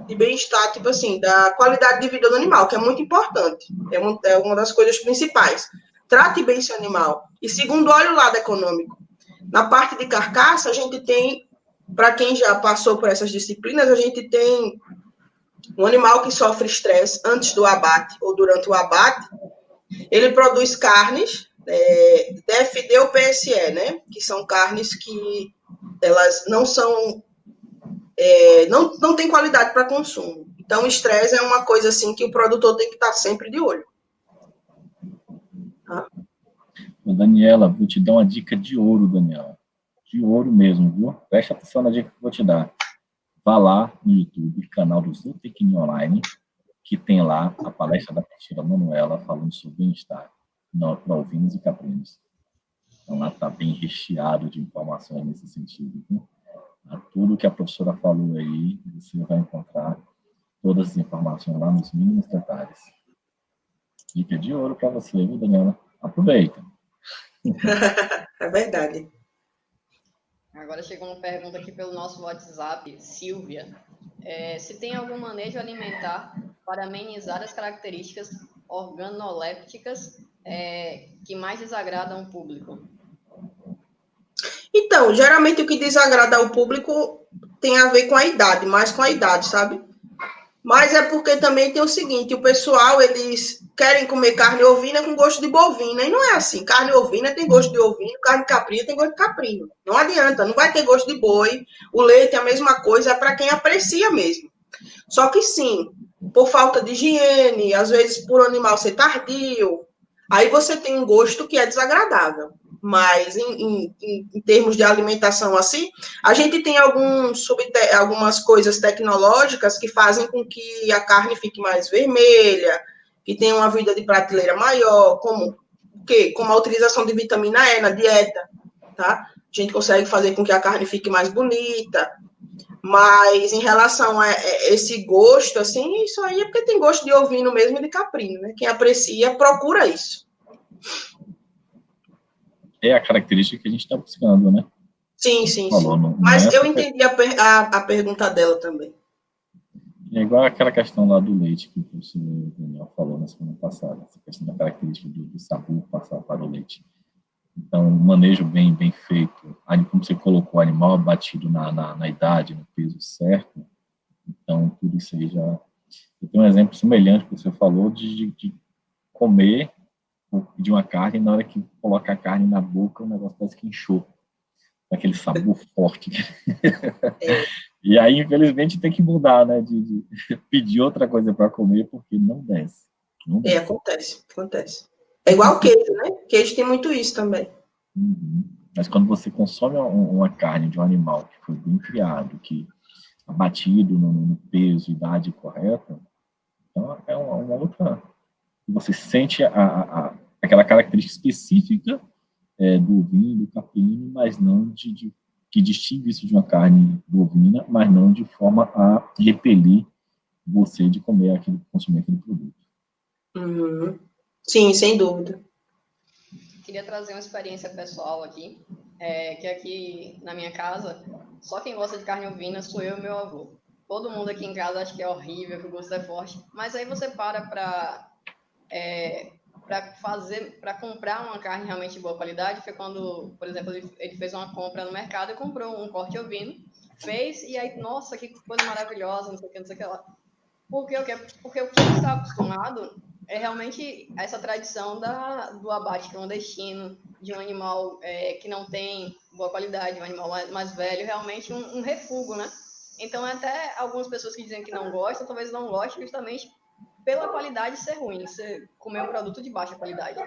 de bem-estar, tipo assim, da qualidade de vida do animal, que é muito importante. É uma das coisas principais. Trate bem seu animal. E segundo, olha o lado econômico. Na parte de carcaça, a gente tem, para quem já passou por essas disciplinas, a gente tem um animal que sofre estresse antes do abate ou durante o abate. Ele produz carnes, DFD ou PSE, né? Que são carnes que elas não são, não tem qualidade para consumo. Então, o estresse é uma coisa assim que o produtor tem que estar sempre de olho. Tá? Daniela, vou te dar uma dica de ouro, Daniela. De ouro mesmo, viu? Preste atenção na dica que eu vou te dar. Vá lá no YouTube, canal do Zootecnia Online, que tem lá a palestra da professora Manuela falando sobre bem-estar para ovinos e caprinos. Então, lá está bem recheado de informações nesse sentido. Viu? Tudo que a professora falou aí, você vai encontrar todas as informações lá nos mínimos detalhes. Dica de ouro para você, viu, Daniela? Aproveita. É verdade. Agora chegou uma pergunta aqui pelo nosso WhatsApp, Silvia. Se tem algum manejo alimentar para amenizar as características organolépticas que mais desagradam o público? Então, geralmente o que desagrada ao público tem a ver com a idade, mais com a idade, sabe? Mas é porque também tem o seguinte, o pessoal, eles querem comer carne ovina com gosto de bovina, e não é assim. Carne ovina tem gosto de ovino, carne caprina tem gosto de caprino. Não adianta, não vai ter gosto de boi. O leite é a mesma coisa, é para quem aprecia mesmo. Só que sim, por falta de higiene, às vezes por o animal ser tardio, aí você tem um gosto que é desagradável. Mas em termos de alimentação assim, a gente tem algumas coisas tecnológicas que fazem com que a carne fique mais vermelha, que tenha uma vida de prateleira maior, como a utilização de vitamina E na dieta, tá? A gente consegue fazer com que a carne fique mais bonita. Mas em relação a esse gosto, assim, isso aí é porque tem gosto de ovino mesmo e de caprino, né? Quem aprecia, procura isso. É a característica que a gente está buscando, né? Sim. Mas eu entendi a pergunta dela também. É igual aquela questão lá do leite que o professor Daniel falou na semana passada, essa questão da característica do sabor passar para o leite. Então, um manejo bem feito, como você colocou o animal abatido na idade, no peso certo, então tudo isso aí já... Eu tenho um exemplo semelhante que você falou de comer de uma carne, e na hora que coloca a carne na boca, o negócio parece que inchou. Aquele sabor forte. E aí, infelizmente, tem que mudar, né? De pedir outra coisa para comer, porque não desce. Não desce. Acontece. É igual queijo, né? Queijo tem muito isso também. Uhum. Mas quando você consome uma carne de um animal que foi bem criado, que abatido no peso e idade correta, então é uma outra. Você sente aquela característica específica do ovino, do caprino, mas não que distingue isso de uma carne bovina, mas não de forma a repelir você de consumir aquele produto. Uhum. Sim, sem dúvida. Queria trazer uma experiência pessoal aqui, que aqui na minha casa, só quem gosta de carne ovina sou eu e meu avô. Todo mundo aqui em casa acha que é horrível, que o gosto é forte, mas aí você para comprar uma carne realmente de boa qualidade, foi quando, por exemplo, ele fez uma compra no mercado e comprou um corte ovino, fez, e aí, nossa, que coisa maravilhosa, não sei o que lá. Porque o que a gente está acostumado é realmente essa tradição do abate clandestino, de um animal que não tem boa qualidade, um animal mais velho, realmente um refúgio, né? Então, até algumas pessoas que dizem que não gostam, talvez não gostem justamente pela qualidade ser ruim, você comer um produto de baixa qualidade.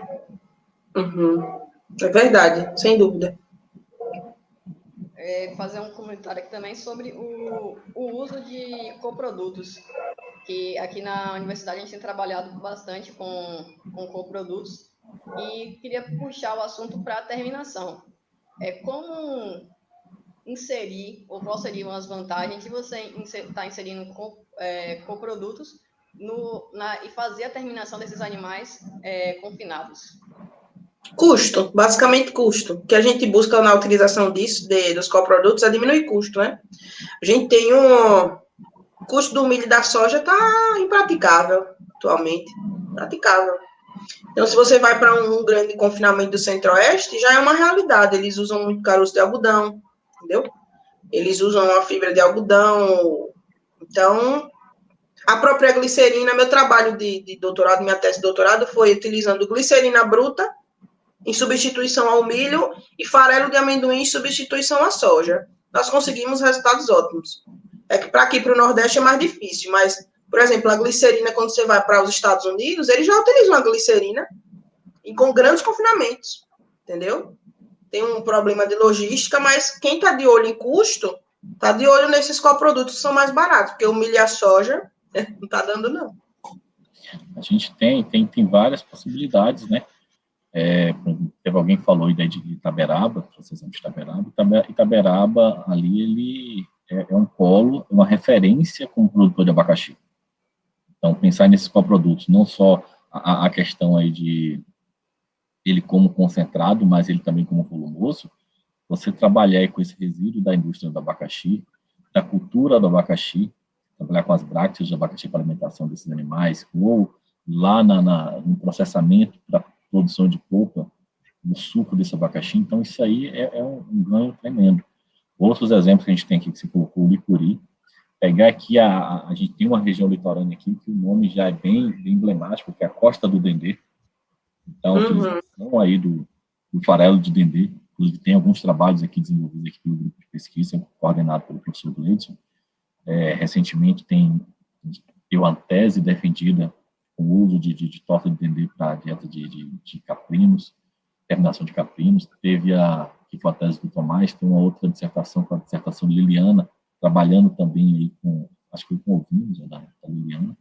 Uhum. É verdade, sem dúvida. Fazer um comentário aqui também sobre o uso de coprodutos, que aqui na universidade a gente tem trabalhado bastante com coprodutos, e queria puxar o assunto para a terminação. Como inserir, ou quais seriam as vantagens de você estar inserindo coprodutos e fazer a terminação desses animais confinados? Custo, basicamente custo. O que a gente busca na utilização dos coprodutos é diminuir custo, né? A gente tem o custo do milho e da soja está impraticável atualmente. Praticável. Então, se você vai para um grande confinamento do Centro-Oeste, já é uma realidade. Eles usam muito caroço de algodão, entendeu? Eles usam a fibra de algodão. Então, a própria glicerina, meu trabalho de doutorado, minha tese de doutorado foi utilizando glicerina bruta em substituição ao milho e farelo de amendoim em substituição à soja. Nós conseguimos resultados ótimos. É que para aqui, para o Nordeste, é mais difícil, mas, por exemplo, a glicerina, quando você vai para os Estados Unidos, eles já utilizam a glicerina e com grandes confinamentos, entendeu? Tem um problema de logística, mas quem está de olho em custo, está de olho nesses coprodutos que são mais baratos, porque o milho e a soja não está dando, não. A gente tem várias possibilidades, né? Teve alguém que falou aí de Itaberaba, processão de Itaberaba. Itaberaba, ali, ele é um polo, uma referência como produtor de abacaxi. Então, pensar nesses coprodutos, não só a questão aí de ele como concentrado, mas ele também como volumoso, você trabalhar aí com esse resíduo da indústria do abacaxi, da cultura do abacaxi, trabalhar com as brácteas de abacaxi para alimentação desses animais, ou lá no processamento para produção de polpa, do suco desse abacaxi. Então, isso aí é um ganho tremendo. Outros exemplos que a gente tem aqui, que você colocou, o licuri. Pegar aqui, a gente tem uma região litorânea aqui, que o nome já é bem emblemático, que é a Costa do Dendê. Então, a utilização aí do farelo de dendê, inclusive tem alguns trabalhos aqui desenvolvidos aqui pelo grupo de pesquisa, coordenado pelo professor Gleidson. Recentemente tem uma tese defendida com o uso de torta de dendê para a dieta de caprinos, terminação de caprinos. Teve que foi a tese do Tomás, tem uma outra dissertação, com a dissertação de Liliana, trabalhando também aí acho que com ovinos, da Liliana.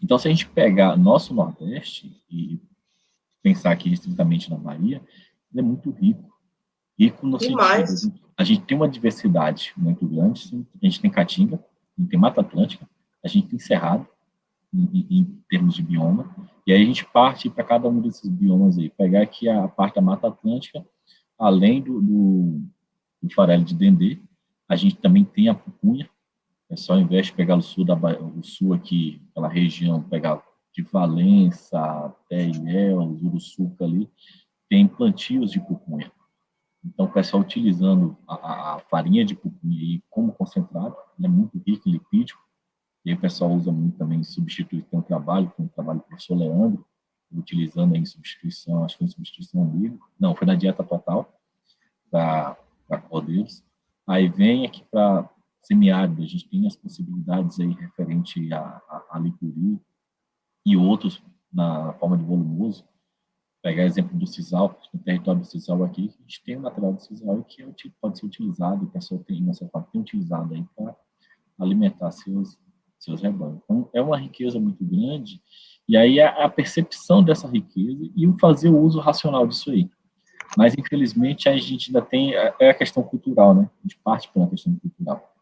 Então, se a gente pegar nosso Nordeste e pensar aqui estritamente na Bahia, ele é muito rico. Rico no sentido, a gente tem uma diversidade muito grande, a gente tem Caatinga, a gente tem Mata Atlântica, a gente tem Cerrado, em termos de bioma, e aí a gente parte para cada um desses biomas aí, pegar aqui a parte da Mata Atlântica, além do farelo de dendê, a gente também tem a pupunha. Ao invés de pegar o sul aqui, aquela região, pegar de Valença até Ilhéus, Uruçuca ali, tem plantios de pupunha. Então, o pessoal utilizando a farinha de pupunha aí como concentrado, é muito rico em lipídico, e aí o pessoal usa muito também, substitui, tem um trabalho do professor Leandro, utilizando aí em substituição, acho que foi em substituição ao milho, não, foi na dieta total, para cordeiros. Aí vem aqui para semiárido, a gente tem as possibilidades aí referente a licuri e outros na forma de volumoso. Pegar exemplo do sisal, no território do sisal aqui, a gente tem um material do sisal que pode ser utilizado, o pessoal tem utilizado aí para alimentar seus rebanhos. Então, é uma riqueza muito grande, e aí a percepção dessa riqueza e o fazer o uso racional disso aí. Mas, infelizmente, a gente ainda tem a questão cultural, né? A gente parte pela questão cultural.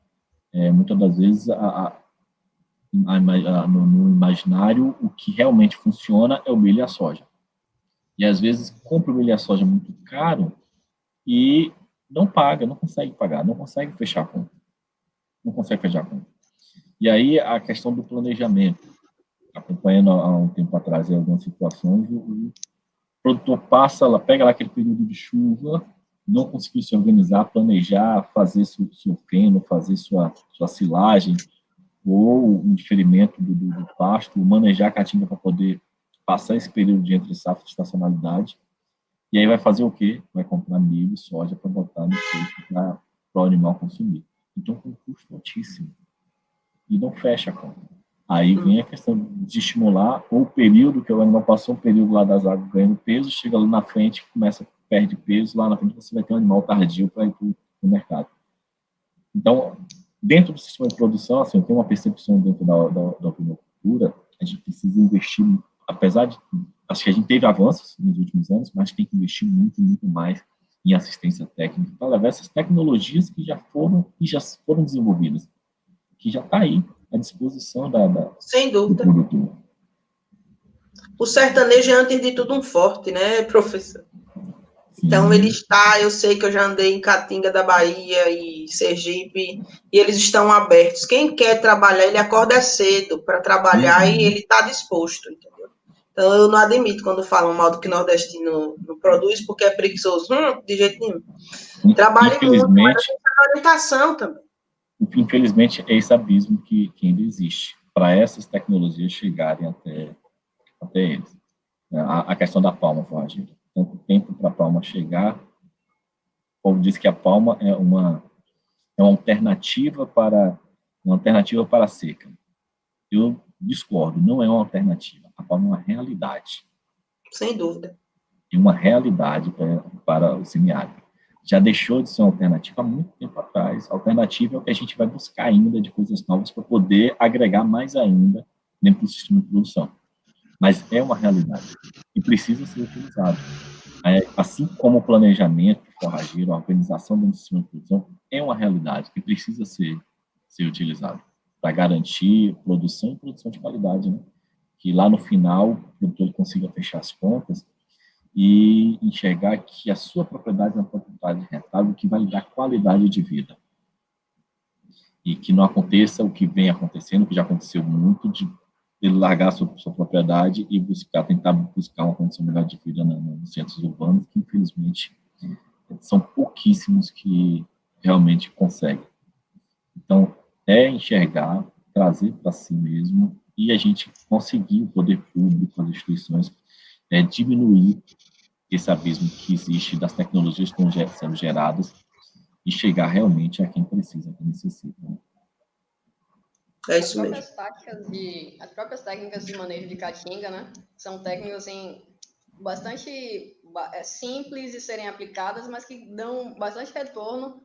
Muitas das vezes, no imaginário, o que realmente funciona é o milho e a soja. E, às vezes, compra o milho e a soja muito caro e não paga, não consegue pagar, não consegue fechar a conta. Não consegue fechar a conta. E aí, a questão do planejamento. Acompanhando há um tempo atrás algumas situações, o produtor pega lá aquele período de chuva, não conseguiu se organizar, planejar, fazer seu feno, fazer sua silagem, ou um diferimento do pasto, manejar a caatinga para poder passar esse período de entre safra de estacionalidade, e aí vai fazer o quê? Vai comprar milho e soja para botar no peito para o animal consumir. Então, com um custo altíssimo. E não fecha a conta. Aí vem a questão de estimular o período que o animal passou um período lá das águas ganhando peso, chega lá na frente, perde peso, lá na frente você vai ter um animal tardio para ir para o mercado. Então, dentro do sistema de produção, assim, eu tenho uma percepção dentro da opinocultura, a gente precisa investir, apesar de, acho que a gente teve avanços nos últimos anos, mas tem que investir muito, muito mais em assistência técnica para levar essas tecnologias que já foram desenvolvidas, que já está aí à disposição Sem dúvida. do produtor. O sertanejo é, antes de tudo, um forte, né, professor? Sim. Então, ele está, eu sei que eu já andei em Caatinga da Bahia e Sergipe, e eles estão abertos. Quem quer trabalhar, ele acorda cedo para trabalhar e ele está disposto, entendeu? Então, eu não admito quando falam mal do que nordestino não produz, porque é preguiçoso. De jeito nenhum. Trabalha muito, mas tem orientação também. Infelizmente, é esse abismo que ainda existe para essas tecnologias chegarem até eles. A questão da palma forrageira. Tanto tempo para a palma chegar, o povo diz que a palma é uma alternativa para a seca. Eu discordo, não é uma alternativa. A palma é uma realidade. Sem dúvida. É uma realidade para o semiárido. Já deixou de ser uma alternativa há muito tempo atrás. A alternativa é o que a gente vai buscar ainda de coisas novas para poder agregar mais ainda dentro do sistema de produção. Mas é uma realidade e precisa ser utilizado. Assim como o planejamento forrageiro, a organização do sistema de produção é uma realidade que precisa ser utilizado para garantir produção e produção de qualidade, né? Que lá no final o produtor consiga fechar as contas e enxergar que a sua propriedade é uma propriedade rentável que vai lhe dar qualidade de vida. E que não aconteça o que vem acontecendo, que já aconteceu muito, de ele largar a sua propriedade e tentar buscar uma condição melhor de vida nos centros urbanos, que infelizmente são pouquíssimos que realmente conseguem. Então, é enxergar, trazer para si mesmo e a gente conseguir, o poder público, as instituições, diminuir esse abismo que existe das tecnologias que estão sendo geradas e chegar realmente a quem precisa, a quem necessita. Né? É isso mesmo. As próprias técnicas de manejo de caatinga, né, são técnicas assim, bastante simples de serem aplicadas, mas que dão bastante retorno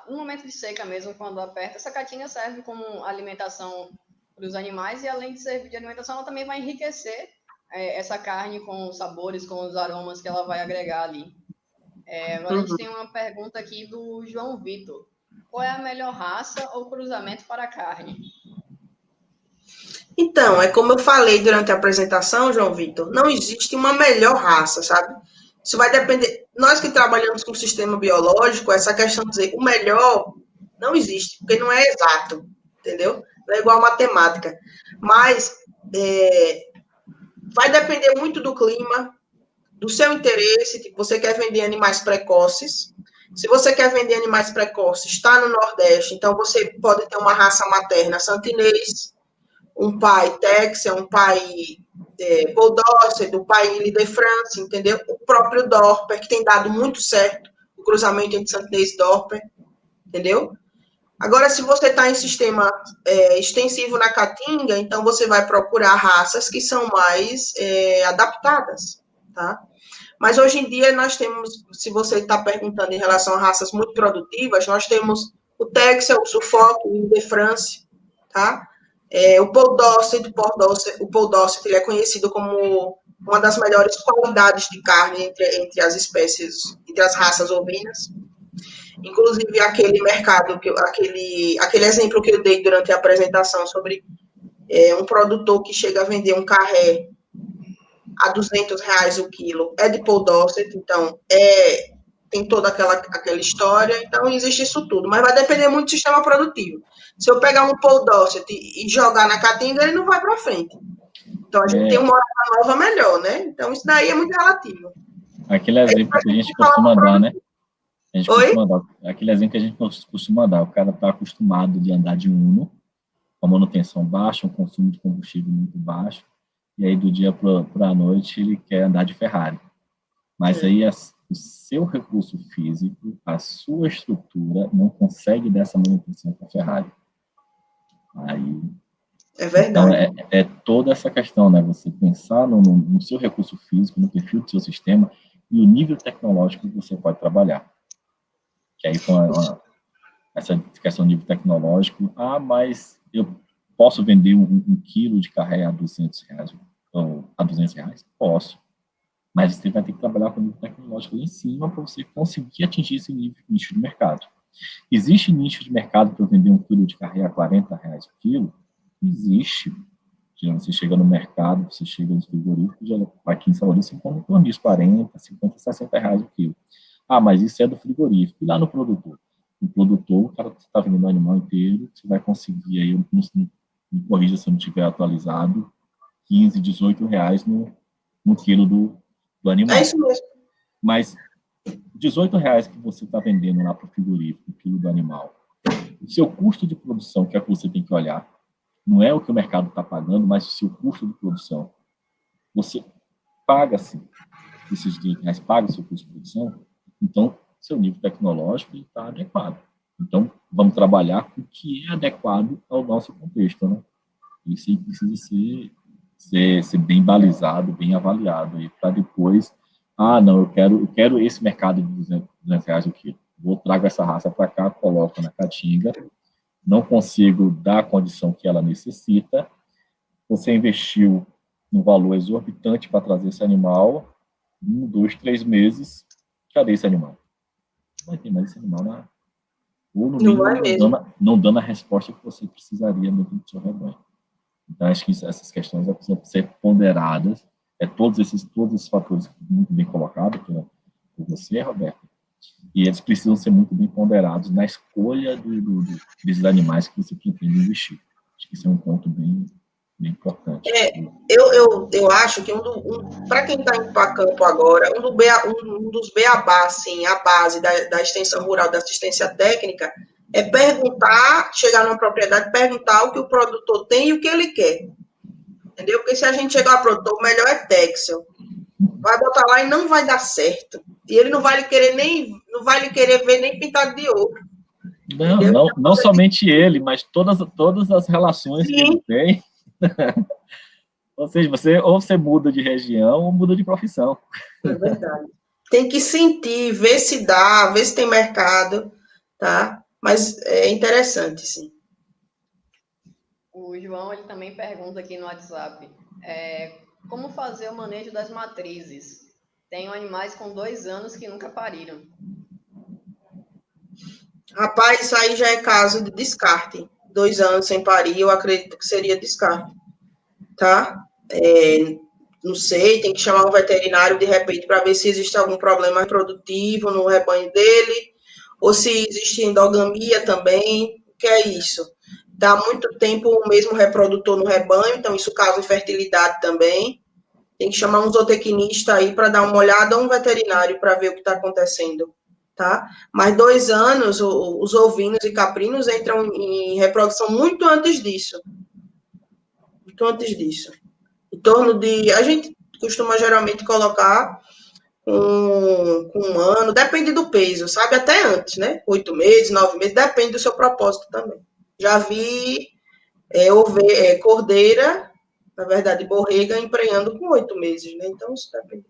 no momento de seca mesmo, quando aperta. Essa caatinga serve como alimentação para os animais e, além de servir de alimentação, ela também vai enriquecer essa carne com os sabores, com os aromas que ela vai agregar ali. Agora a gente tem uma pergunta aqui do João Vitor. Qual é a melhor raça ou cruzamento para a carne? Então, é como eu falei durante a apresentação, João Vitor, não existe uma melhor raça, sabe? Isso vai depender. Nós que trabalhamos com o sistema biológico, essa questão de dizer o melhor não existe, porque não é exato, entendeu? Não é igual a matemática. Mas vai depender muito do clima, do seu interesse. Tipo, você quer vender animais precoces. Se você quer vender animais precoces, está no Nordeste, então você pode ter uma raça materna santinês, um pai Texas, um pai Bull Dorset, um pai Ile de France, entendeu? O próprio Dorper, que tem dado muito certo, o cruzamento entre santinês e Dorper, entendeu? Agora, se você está em sistema extensivo na Caatinga, então você vai procurar raças que são mais adaptadas, tá? Mas hoje em dia nós temos, se você está perguntando em relação a raças muito produtivas, nós temos o Texel, o Suffolk, o Ile de France, tá? O Paul Dorset, ele é conhecido como uma das melhores qualidades de carne entre as espécies, entre as raças ovinas. Inclusive, aquele mercado, aquele exemplo que eu dei durante a apresentação sobre um produtor que chega a vender um carré a R$200 o quilo, é de Paul Dorset, então tem toda aquela história, então existe isso tudo, mas vai depender muito do sistema produtivo. Se eu pegar um Paul Dorset e jogar na Caatinga, ele não vai para frente. Então a gente tem uma hora nova melhor, né? Então isso daí é muito relativo. Aquele exemplo que a gente costuma dar, né? Aquele exemplo que a gente costuma dar, o cara está acostumado de andar de Uno, com a manutenção baixa, um consumo de combustível muito baixo, e aí do dia para a noite ele quer andar de Ferrari. Mas aí o seu recurso físico, a sua estrutura não consegue dessa manutenção com a Ferrari. Aí, é verdade. Então, é toda essa questão, né? Você pensar no seu recurso físico, no perfil do seu sistema e o nível tecnológico que você pode trabalhar. Que aí com essa questão de nível tecnológico, mas eu posso vender um quilo de carré a R$200 ou a R$200? Posso. Mas você vai ter que trabalhar com o nível tecnológico lá em cima para você conseguir atingir esse nicho de mercado. Existe nicho de mercado para vender um quilo de carré a R$40 o quilo? Existe. Você chega no mercado, você chega nos frigoríficos, aqui em Salvador você encontra em torno disso, R$40, R$50, R$60 o quilo. Mas isso é do frigorífico. E lá no produtor? No produtor, o cara está vendendo o animal inteiro, você vai conseguir, aí, me corrija se eu não estiver atualizado, R$15, R$18 no quilo do animal. É isso mesmo. Mas R$18 que você está vendendo lá para o frigorífico, o quilo do animal, o seu custo de produção, que é o que você tem que olhar, não é o que o mercado está pagando, mas o seu custo de produção. Você paga, sim, esses R$18 paga o seu custo de produção, então seu nível tecnológico está adequado. Então, vamos trabalhar com o que é adequado ao nosso contexto, né? Isso precisa ser bem balizado, bem avaliado, para depois, não, eu quero esse mercado de R$200 o quilo. Trago essa raça para cá, coloco na Caatinga, não consigo dar a condição que ela necessita, você investiu um valor exorbitante para trazer esse animal, 1, 2, 3 meses, cadê esse animal? Não vai ter mais esse animal ou no mínimo não dando a resposta que você precisaria dentro do seu rebanho. Então, acho que essas questões precisam ser ponderadas, todos esses fatores muito bem colocados por você, Roberto, e eles precisam ser muito bem ponderados na escolha desses animais que você pretende investir. Acho que isso é um ponto bem importante. Eu acho que para quem está em campo agora, um dos beabá, assim, a base da extensão rural, da assistência técnica, é perguntar, chegar numa propriedade, perguntar o que o produtor tem e o que ele quer. Entendeu? Porque se a gente chegar ao produtor, o melhor é Texel. Vai botar lá e não vai dar certo. E ele não vai lhe querer ver nem pintado de ouro. Não somente ele, mas todas as relações que ele tem. Ou seja, você muda de região ou muda de profissão. É verdade. Tem que sentir, ver se dá, ver se tem mercado, tá? Mas é interessante, sim. O João, ele também pergunta aqui no WhatsApp, como fazer o manejo das matrizes? Tenho animais com 2 anos que nunca pariram. Rapaz, isso aí já é caso de descarte. 2 anos sem parir, eu acredito que seria descarte, tá? Não sei, tem que chamar um veterinário de repente para ver se existe algum problema reprodutivo no rebanho dele, ou se existe endogamia também, que é isso. Dá muito tempo o mesmo reprodutor no rebanho, então isso causa infertilidade também. Tem que chamar um zootecnista aí para dar uma olhada, ou um veterinário para ver o que está acontecendo, tá? Mas 2 anos, os ovinos e caprinos entram em reprodução muito antes disso. Muito antes disso. Em torno de... A gente costuma geralmente colocar com 1 ano, depende do peso, sabe? Até antes, né? 8 meses, 9 meses, depende do seu propósito também. Já vi cordeira, na verdade, borrega, emprenhando com 8 meses, né? Então, isso depende.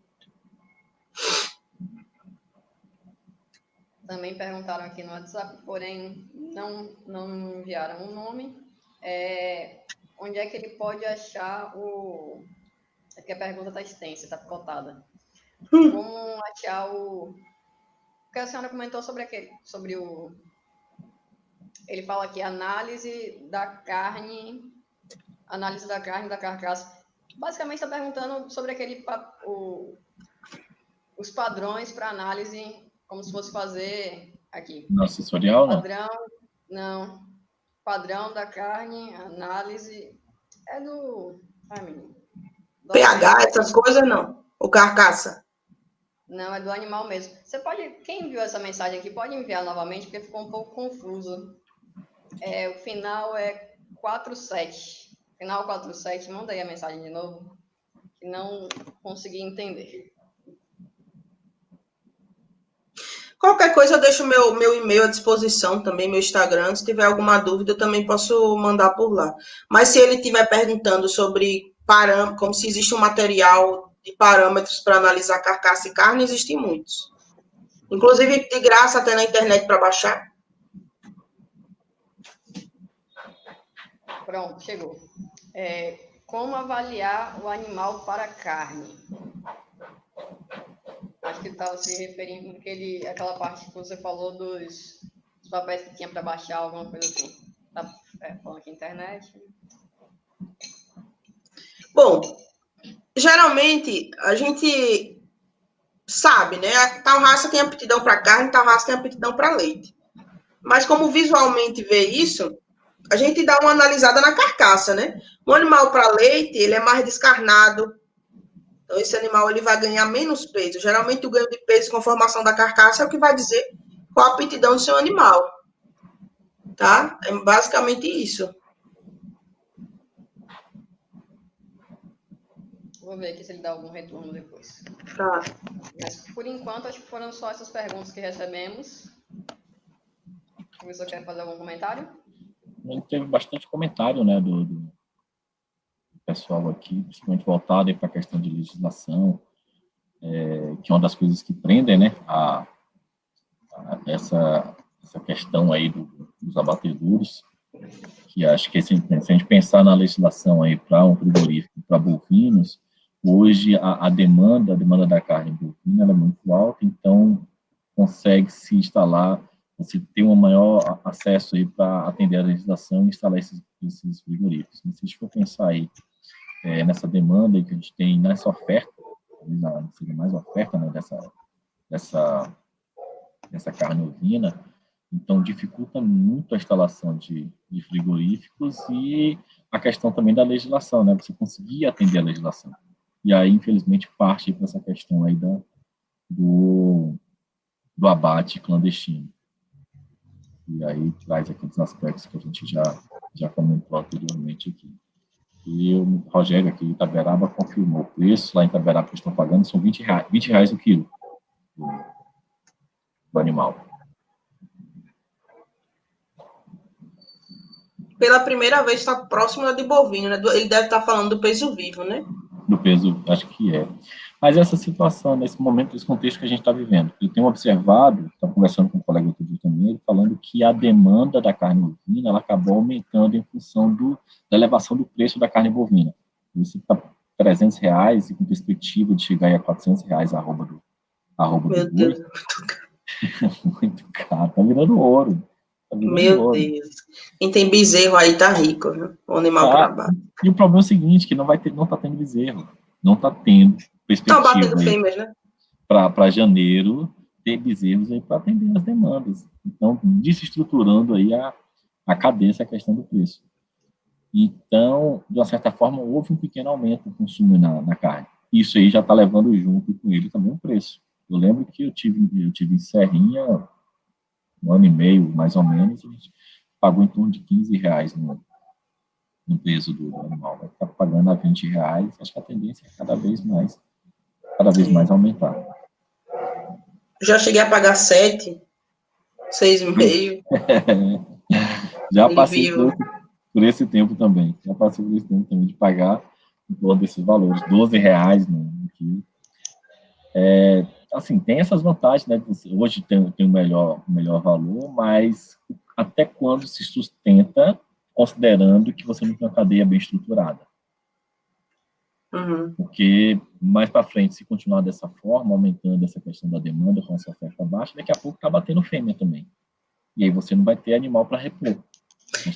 Também perguntaram aqui no WhatsApp, porém não enviaram um nome. Onde é que ele pode achar o... É que a pergunta está extensa, está picotada. Como achar o... Porque a senhora comentou sobre o... Ele fala aqui, análise da carne, da carcaça. Basicamente está perguntando sobre os padrões para análise, como se fosse fazer aqui. No sensorial, padrão, não. Padrão da carne, análise, é do... Ai, menino. pH, essas coisas não. Ou carcaça? Não, é do animal mesmo. Você pode... Quem enviou essa mensagem aqui, pode enviar novamente, porque ficou um pouco confuso. O final é 47. Final 47, manda aí a mensagem de novo, que não consegui entender. Qualquer coisa eu deixo meu e-mail à disposição também, meu Instagram. Se tiver alguma dúvida, eu também posso mandar por lá. Mas se ele estiver perguntando sobre parâmetros, como se existe um material de parâmetros para analisar carcaça e carne, existem muitos. Inclusive, de graça até na internet para baixar. Pronto, chegou. Como avaliar o animal para carne? Acho que ele estava se referindo àquela parte que você falou dos papéis que tinha para baixar, alguma coisa assim. Tá falando aqui na internet. Bom, geralmente a gente sabe, né? Tal raça tem aptidão para carne, tal raça tem aptidão para leite. Mas como visualmente vê isso, a gente dá uma analisada na carcaça, né? O animal para leite, ele é mais descarnado. Então, esse animal ele vai ganhar menos peso. Geralmente, o ganho de peso com a formação da carcaça é o que vai dizer qual a aptidão do seu animal. Tá? É basicamente isso. Vou ver aqui se ele dá algum retorno depois. Tá. Mas, por enquanto, acho que foram só essas perguntas que recebemos. O professor quer fazer algum comentário? A gente teve bastante comentário, né, do pessoal aqui, principalmente voltado para a questão de legislação, que é uma das coisas que prendem, né, essa questão aí dos abatedouros, que acho que se a gente pensar na legislação aí para um frigorífico, para bovinos, hoje a demanda da carne bovina é muito alta, então consegue se instalar, você ter um maior acesso aí para atender a legislação e instalar esses frigoríficos. Se a gente for pensar aí nessa demanda que a gente tem, nessa oferta, seria mais oferta, né, dessa carne ovina, então dificulta muito a instalação de frigoríficos e a questão também da legislação, né, você conseguir atender a legislação. E aí, infelizmente, parte para essa questão aí do abate clandestino. E aí traz aqueles aspectos que a gente já comentou anteriormente aqui. E o Rogério aqui em Itaberaba confirmou o preço, lá em Itaberaba que estão pagando são R$20 o quilo do animal. Pela primeira vez está próximo de bovino, né? Ele deve estar falando do peso vivo, né? Do peso, acho que é. Mas essa situação, nesse momento, nesse contexto que a gente está vivendo, eu tenho observado, estava conversando com um colega outro dia também, ele falando que a demanda da carne bovina, ela acabou aumentando em função da elevação do preço da carne bovina. Isso está R$300 e com perspectiva de chegar aí a R$400 a arroba do Meu Deus. Muito caro, tá virando ouro. Meu Deus. Quem tem bezerro aí tá rico, viu? O animal para baixo. E o problema é o seguinte, que não tá tendo bezerro. Não tá tendo perspectiva. Estão batendo fêmeas, né? Para janeiro ter bezerros aí para atender as demandas. Então, desestruturando aí a cadência, a questão do preço. Então, de uma certa forma, houve um pequeno aumento no consumo na carne. Isso aí já está levando junto com ele também o preço. Eu lembro que eu tive em Serrinha, 1 ano e meio, mais ou menos, a gente pagou em torno de R$15 no peso do animal. Vai estar pagando a R$20, acho que a tendência é cada vez mais aumentar. Já cheguei a pagar 7, 6,5. Já Ele passei viu. por esse tempo também. Já passei por esse tempo também de pagar em torno desses valores, R$ 12 no quilo. Assim, tem essas vantagens, né? Hoje tem um melhor valor, mas até quando se sustenta, considerando que você não tem uma cadeia bem estruturada. Uhum. Porque mais para frente, se continuar dessa forma, aumentando essa questão da demanda com essa oferta baixa, daqui a pouco está batendo fêmea também. E aí você não vai ter animal para repor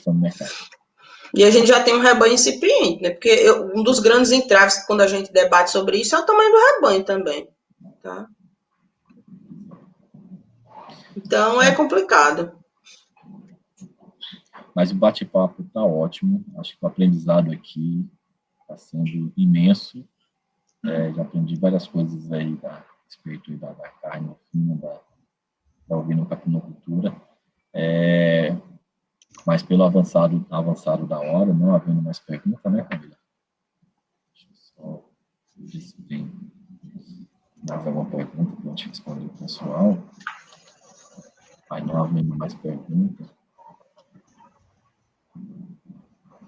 no mercado. E a gente já tem um rebanho incipiente, né? Porque um dos grandes entraves quando a gente debate sobre isso é o tamanho do rebanho também, tá? Então é complicado. Mas o bate-papo está ótimo. Acho que o aprendizado aqui está sendo imenso. Já aprendi várias coisas aí a respeito da carne fina, da ovinocultura. Mas pelo avançado da hora, não havendo mais pergunta, né, Camila? Deixa eu só ver se tem mais alguma pergunta para a gente responder o pessoal. Aí não havendo mais pergunta,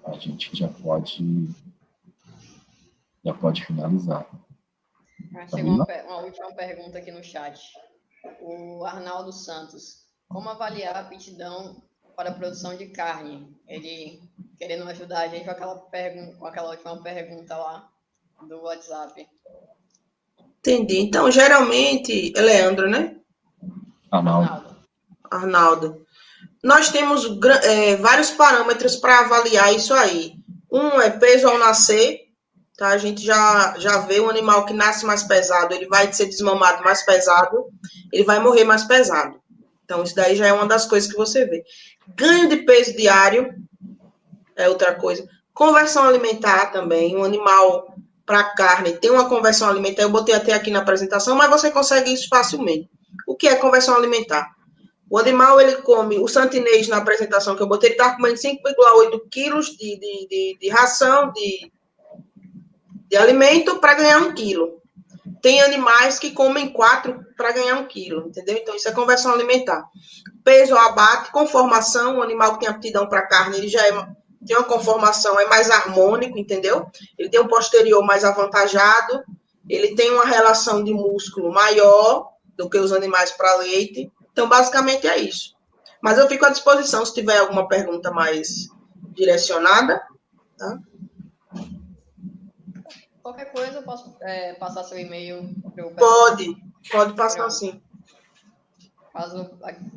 a gente já pode finalizar. Chegou uma última pergunta aqui no chat. O Arnaldo Santos. Como avaliar a aptidão para a produção de carne? Ele querendo ajudar a gente com aquela última pergunta lá do WhatsApp. Entendi. Então, geralmente, é Leandro, né? Arnaldo. Nós temos vários parâmetros para avaliar isso aí. Um é peso ao nascer, tá? A gente já vê um animal que nasce mais pesado, ele vai ser desmamado mais pesado, ele vai morrer mais pesado. Então, isso daí já é uma das coisas que você vê. Ganho de peso diário é outra coisa. Conversão alimentar também. Um animal para carne tem uma conversão alimentar. Eu botei até aqui na apresentação, mas você consegue isso facilmente. O que é conversão alimentar? O animal, ele come, o santinês na apresentação que eu botei, ele está comendo 5,8 quilos de ração de alimento para ganhar 1 quilo. Tem animais que comem 4 para ganhar 1 quilo, entendeu? Então, isso é conversão alimentar. Peso ao abate, conformação, o animal que tem aptidão para carne, ele já tem uma conformação, é mais harmônico, entendeu? Ele tem um posterior mais avantajado, ele tem uma relação de músculo maior do que os animais para leite. Então, basicamente é isso. Mas eu fico à disposição se tiver alguma pergunta mais direcionada, tá? Qualquer coisa, eu posso passar seu e-mail para o pessoal? Pode passar sim. Caso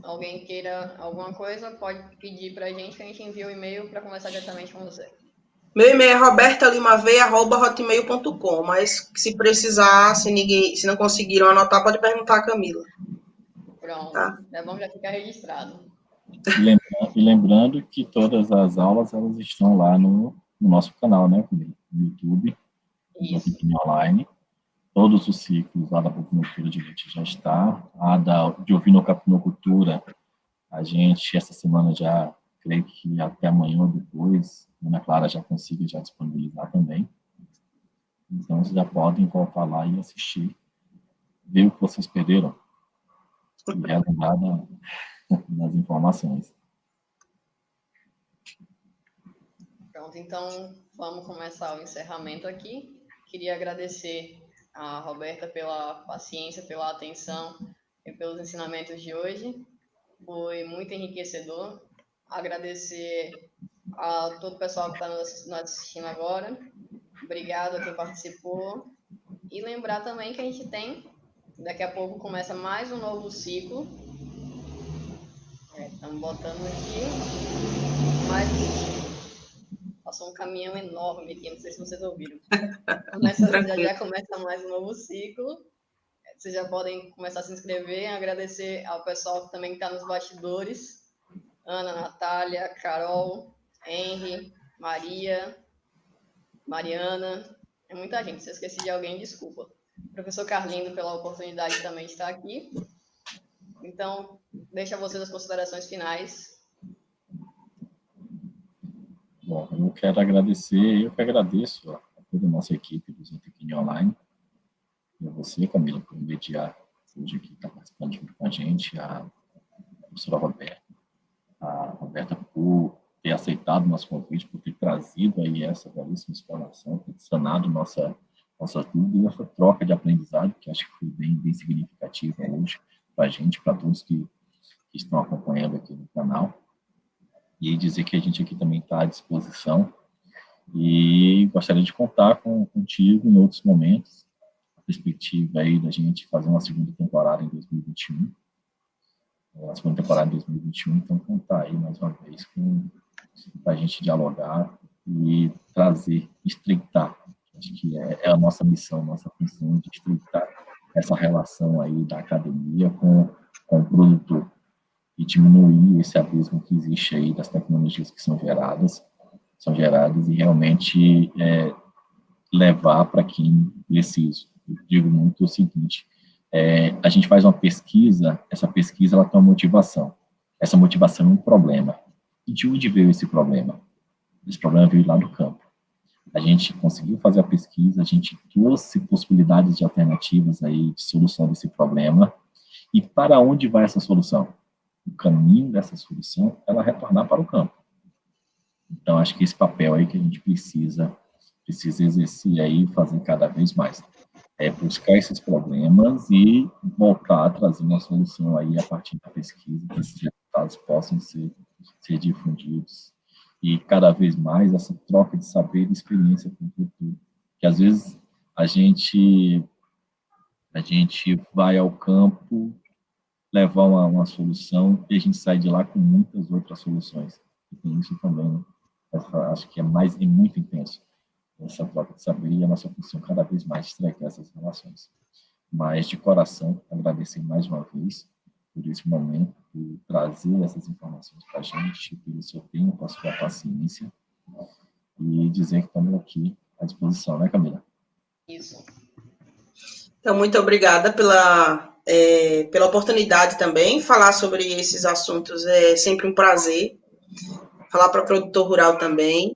alguém queira alguma coisa, pode pedir para a gente que a gente envia o e-mail para conversar diretamente com você. Meu e-mail é robertalimave@hotmail.com, mas se precisar, se não conseguiram anotar, pode perguntar a Camila. Pronto, tá? É bom que já fica registrado. E lembrando que todas as aulas elas estão lá no nosso canal, né, no YouTube, no Zootecnia Online. Todos os ciclos lá da bovinocultura de leite já está. A de ovinocultura, a gente, essa semana já, creio que até amanhã ou depois, a Ana Clara já consiga já disponibilizar também. Então, vocês já podem voltar lá e assistir, ver o que vocês perderam e relembrar das informações. Pronto, então vamos começar o encerramento aqui. Queria agradecer a Roberta pela paciência, pela atenção e pelos ensinamentos de hoje. Foi muito enriquecedor. Agradecer a todo o pessoal que está nos assistindo agora. Obrigado a quem participou. E lembrar também que a gente tem, daqui a pouco começa mais um novo ciclo. Estamos botando aqui. Passou um caminhão enorme aqui, não sei se vocês ouviram. Já começa mais um novo ciclo. Vocês já podem começar a se inscrever. Agradecer ao pessoal que também está nos bastidores. Ana, Natália, Carol, Henry, Maria, Mariana. É muita gente. Se eu esqueci de alguém, desculpa. Professor Carlindo, pela oportunidade também de estar aqui. Então, deixo a vocês as considerações finais. Bom, eu quero agradecer, eu que agradeço a toda a nossa equipe do Zootecnia Online, e a você, Camila, por mediar hoje aqui está participando junto com a gente, a professora Roberta, por ter aceitado o nosso convite, por ter trazido aí essa belíssima explanação, ter sanado nossas dúvidas, essa troca de aprendizado, que acho que foi bem significativa hoje para a gente, para todos que estão acompanhando aqui no canal. E dizer que a gente aqui também está à disposição e gostaria de contar contigo em outros momentos, a perspectiva aí da gente fazer uma segunda temporada em 2021, a segunda temporada em 2021, então contar aí mais uma vez para a gente dialogar e trazer, estreitar, acho que é a nossa missão, nossa função de estreitar essa relação aí da academia com o produtor e diminuir esse abismo que existe aí das tecnologias que são geradas e realmente levar para quem precisa. Eu digo muito o seguinte, a gente faz uma pesquisa, essa pesquisa ela tem uma motivação, essa motivação é um problema. E de onde veio esse problema? Esse problema veio lá do campo. A gente conseguiu fazer a pesquisa, a gente trouxe possibilidades de alternativas aí de solução desse problema. E para onde vai essa solução? O caminho dessa solução é ela retornar para o campo. Então, acho que esse papel aí que a gente precisa exercer aí, fazer cada vez mais. Buscar esses problemas e voltar a trazer uma solução aí a partir da pesquisa, que esses resultados possam ser difundidos. E cada vez mais essa troca de saber e experiência com o futuro. Que às vezes a gente vai ao campo levar uma solução e a gente sai de lá com muitas outras soluções. E tem isso também, né? Acho que é muito intenso essa troca de saber e a nossa função cada vez mais estreitar essas relações. Mas, de coração, agradecer mais uma vez por esse momento, por trazer essas informações para a gente, pelo seu tempo, pela sua paciência, e dizer que estamos aqui à disposição, né, Camila? Isso. Então, muito obrigada pela oportunidade também. Falar sobre esses assuntos é sempre um prazer. Falar para o produtor rural também.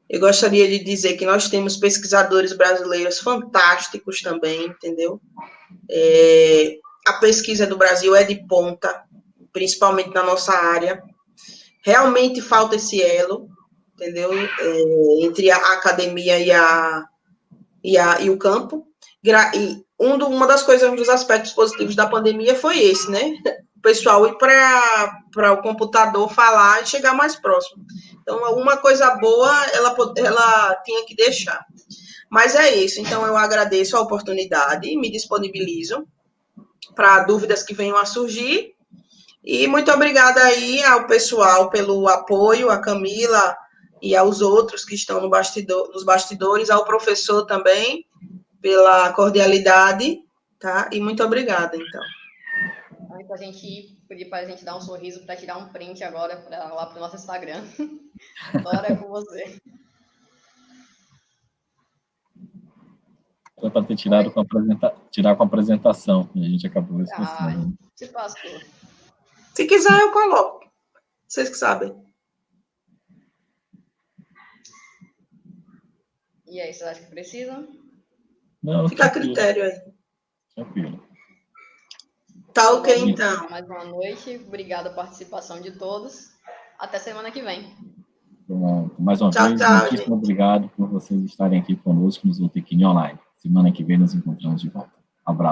Eu gostaria de dizer que nós temos pesquisadores brasileiros fantásticos também, entendeu? A pesquisa do Brasil é de ponta, principalmente na nossa área. Realmente falta esse elo, entendeu? Entre a academia e o campo. E uma das coisas, um dos aspectos positivos da pandemia foi esse, né? O pessoal ir para o computador falar e chegar mais próximo. Então, uma coisa boa, ela tinha que deixar. Mas é isso. Então, eu agradeço a oportunidade e me disponibilizo para dúvidas que venham a surgir. E muito obrigada aí ao pessoal pelo apoio, a Camila e aos outros que estão nos bastidores, ao professor também, pela cordialidade, tá? E muito obrigada, então. Antes da gente pedir para a gente dar um sorriso para tirar um print agora lá para o nosso Instagram. Agora é com você. Era para ter tirado tirar com a apresentação, e a gente acabou esquecendo. Se passou. Se quiser, eu coloco. Vocês que sabem. E aí, vocês acham que precisam? Não, fica a critério aí. Tranquilo. Tá ok, então. Mais uma noite. Obrigada a participação de todos. Até semana que vem. Bom, mais uma vez, muitíssimo obrigado por vocês estarem aqui conosco no Zootecnia Online. Semana que vem nos encontramos de volta. Abraço.